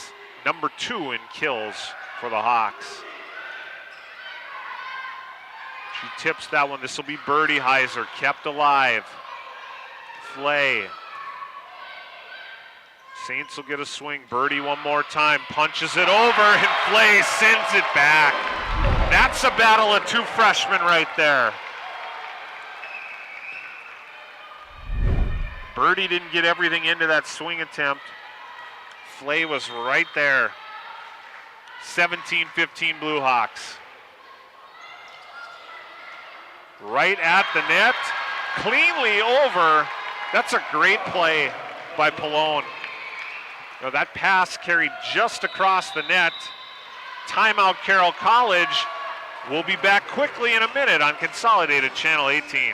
[SPEAKER 1] number 2 in kills for the Hawks. She tips that one. This will be Birdie Heiser, kept alive. Flay. Saints will get a swing. Birdie one more time, punches it over, and Flay sends it back. That's a battle of 2 freshmen right there. Birdie didn't get everything into that swing attempt. Flay was right there. 17-15 Blue Hawks. Right at the net, cleanly over. That's a great play by Pallone. You know, that pass carried just across the net. Timeout Carroll College. We'll be back quickly in a minute on Consolidated Channel 18.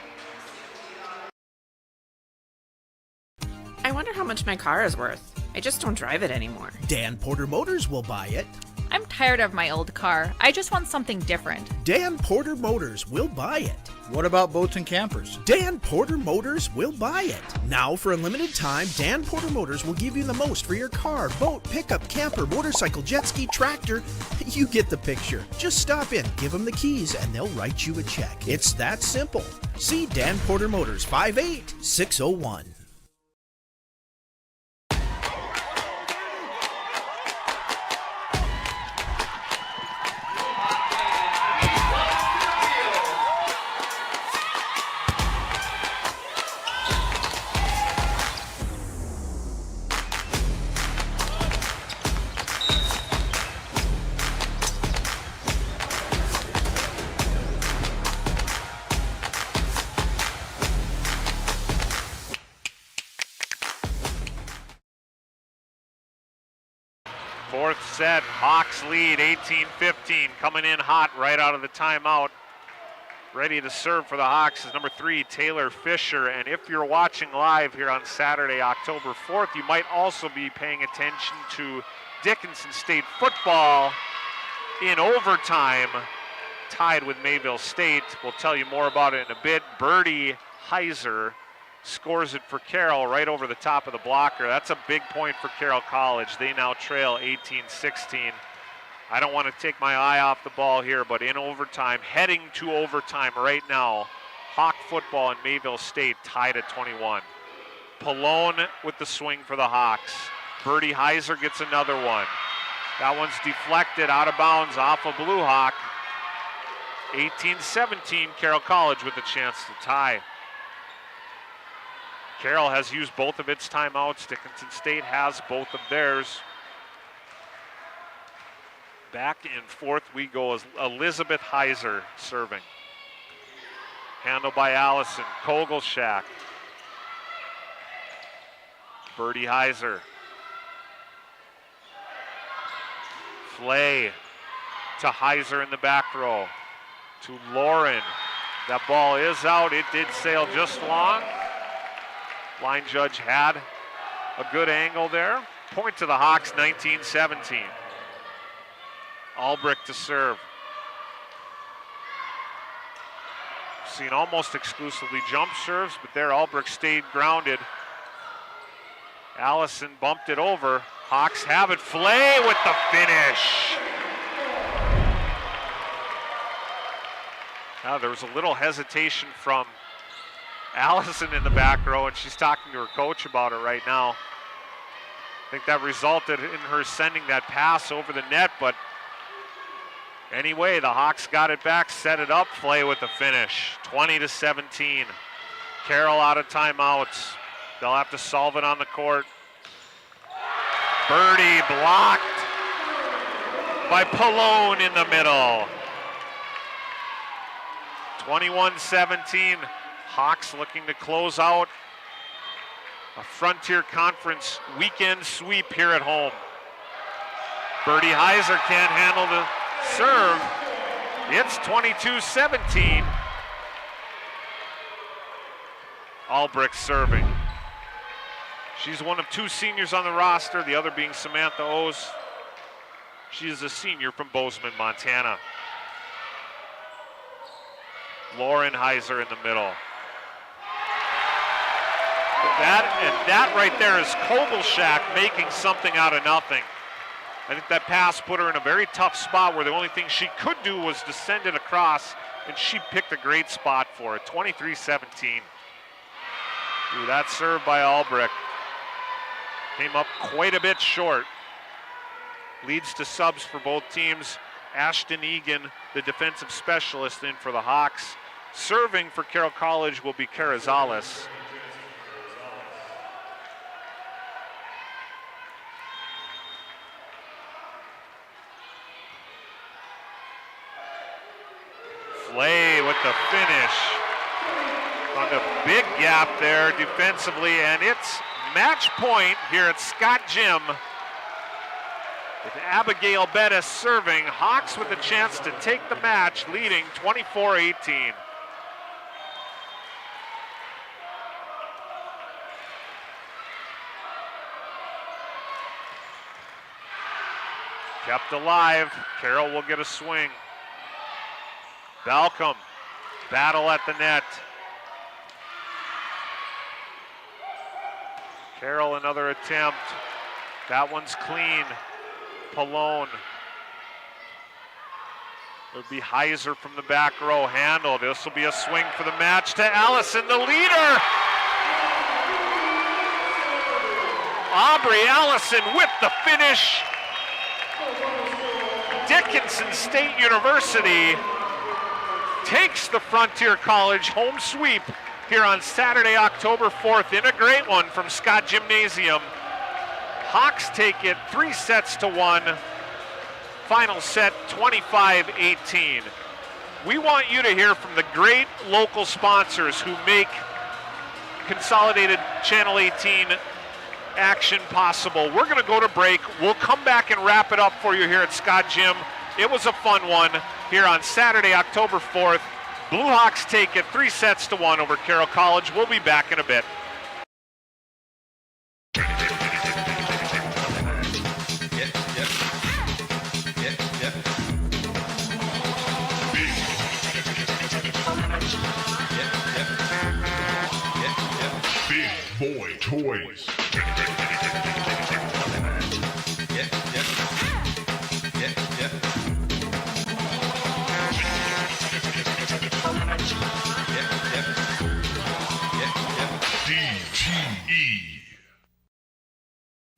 [SPEAKER 21] I wonder how much my car is worth. I just don't drive it anymore.
[SPEAKER 7] Dan Porter Motors will buy it.
[SPEAKER 22] I'm tired of my old car. I just want something different.
[SPEAKER 7] Dan Porter Motors will buy it.
[SPEAKER 5] What about boats and campers?
[SPEAKER 7] Dan Porter Motors will buy it. Now, for a limited time, Dan Porter Motors will give you the most for your car, boat, pickup, camper, motorcycle, jet ski, tractor. You get the picture. Just stop in, give them the keys, and they'll write you a check. It's that simple. See Dan Porter Motors, 58601.
[SPEAKER 1] Fourth set, Hawks lead 18-15, coming in hot right out of the timeout. Ready to serve for the Hawks is number 3, Taylor Fisher. And if you're watching live here on Saturday, October 4th, you might also be paying attention to Dickinson State football in overtime, tied with Mayville State. We'll tell you more about it in a bit. Birdie Heiser scores it for Carroll right over the top of the blocker. That's a big point for Carroll College. They now trail 18-16. I don't want to take my eye off the ball here, but in overtime, heading to overtime right now, Hawk football and Mayville State tied at 21. Pallone with the swing for the Hawks. Birdie Heiser gets another one. That one's deflected out of bounds off of Blue Hawk. 18-17, Carroll College with a chance to tie. Carroll has used both of its timeouts. Dickinson State has both of theirs. Back and forth we go as Elizabeth Heiser serving. Handled by Allison. Kogelshak. Birdie Heiser. Flay to Heiser in the back row. To Lauren. That ball is out. It did sail just long. Line judge had a good angle there. Point to the Hawks, 19-17. Albrecht to serve. Seen almost exclusively jump serves, but there Albrecht stayed grounded. Allison bumped it over. Hawks have it. Flay with the finish. Now there was a little hesitation from Allison in the back row, and she's talking to her coach about it right now. I think that resulted in her sending that pass over the net, but anyway, the Hawks got it back, set it up, Flay with the finish. 20-17. Carroll out of timeouts. They'll have to solve it on the court. Birdie blocked by Pallone in the middle. 21-17. Hawks looking to close out a Frontier Conference weekend sweep here at home. Birdie Heiser can't handle the serve. It's 22-17. Albrecht serving. She's one of 2 seniors on the roster, the other being Samantha O's. She is a senior from Bozeman, Montana. Lauren Heiser in the middle. That right there is Kogelshak making something out of nothing. I think that pass put her in a very tough spot where the only thing she could do was to send it across, and she picked a great spot for it. 23-17. Ooh, that serve by Albrecht came up quite a bit short. Leads to subs for both teams. Ashton Egan, the defensive specialist, in for the Hawks. Serving for Carroll College will be Carrizales. Flay with the finish. On the big gap there defensively, and it's match point here at Scott Gym. With Abigail Bettis serving, Hawks with a chance to take the match, leading 24-18. Kept alive. Carroll will get a swing. Balcom, battle at the net. Carroll, another attempt. That one's clean. Pallone. It would be Heiser from the back row. Handled. This will be a swing for the match to Allison, the leader. Aubrey Allison with the finish. Dickinson State University takes the Frontier College home sweep here on Saturday, October 4th in a great one from Scott Gymnasium. Hawks take it 3-1. Final set 25-18. We want you to hear from the great local sponsors who make Consolidated Channel 18 action possible. We're going to go to break. We'll come back and wrap it up for you here at Scott Gym. It was a fun one here on Saturday, October 4th. Blue Hawks take it 3-1 over Carroll College. We'll be back in a bit.
[SPEAKER 2] Big Boy Toys.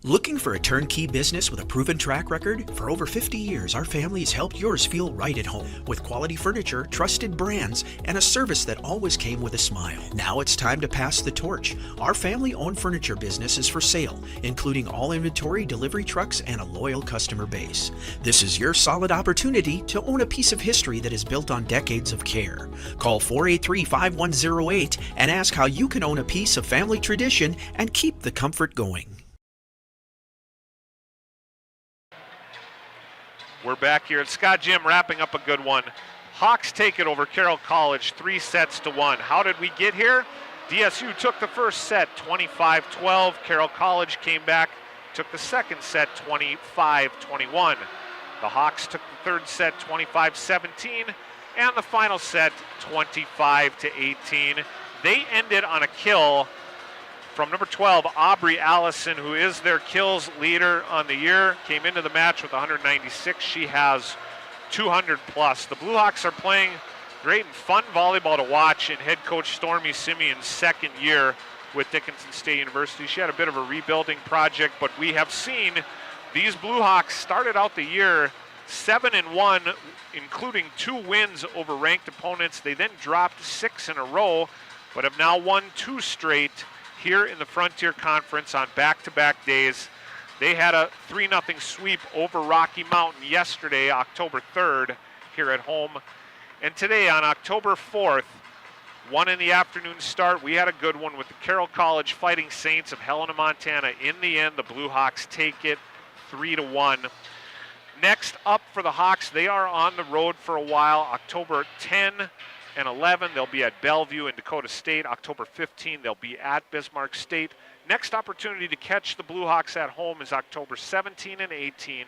[SPEAKER 7] Looking for a turnkey business with a proven track record? For over 50 years, our family has helped yours feel right at home with quality furniture, trusted brands, and a service that always came with a smile. Now it's time to pass the torch. Our family-owned furniture business is for sale, including all inventory, delivery trucks, and a loyal customer base. This is your solid opportunity to own a piece of history that is built on decades of care. Call 483-5108 and ask how you can own a piece of family tradition and keep the comfort going.
[SPEAKER 1] We're back here at Scott Gym wrapping up a good one. Hawks take it over Carroll College 3-1. How did we get here? DSU took the first set 25-12. Carroll College came back, took the second set 25-21. The Hawks took the third set 25-17 and the final set 25-18. They ended on a kill from number 12, Aubrey Allison, who is their kills leader on the year, came into the match with 196. She has 200 plus. The Blue Hawks are playing great and fun volleyball to watch in head coach Stormy Simeon's second year with Dickinson State University. She had a bit of a rebuilding project, but we have seen these Blue Hawks started out the year 7-1, including 2 wins over ranked opponents. They then dropped 6 in a row, but have now won 2 straight here in the Frontier Conference on back-to-back days. They had a 3-0 sweep over Rocky Mountain yesterday, October 3rd, here at home. And today on October 4th, 1 in the afternoon start, we had a good one with the Carroll College Fighting Saints of Helena, Montana. In the end, the Blue Hawks take it 3-1. Next up for the Hawks, they are on the road for a while. October 10 and 11, they'll be at Bellevue in Dakota State. October 15, they'll be at Bismarck State. Next opportunity to catch the Blue Hawks at home is October 17 and 18.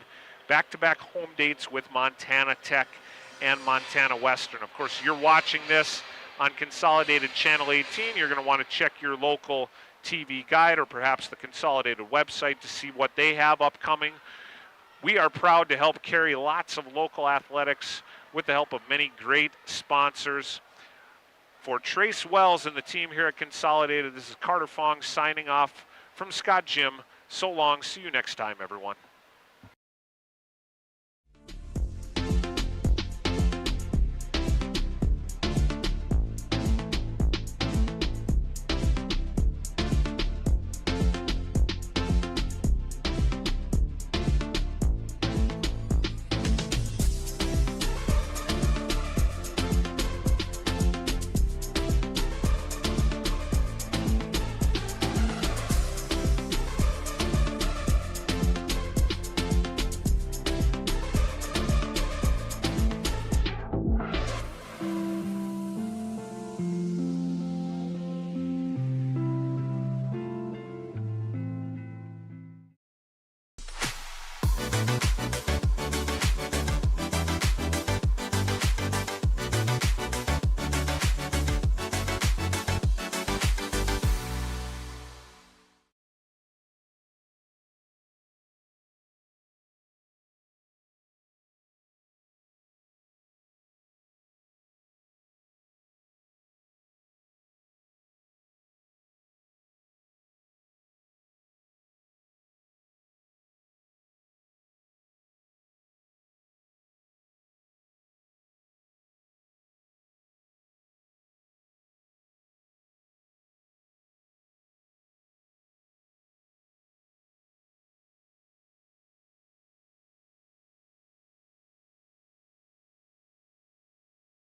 [SPEAKER 1] Back-to-back home dates with Montana Tech and Montana Western. Of course, you're watching this on Consolidated Channel 18. You're going to want to check your local TV guide or perhaps the Consolidated website to see what they have upcoming. We are proud to help carry lots of local athletics with the help of many great sponsors. For Trace Wells and the team here at Consolidated, this is Carter Fong signing off from Scott Gym. So long. See you next time, everyone.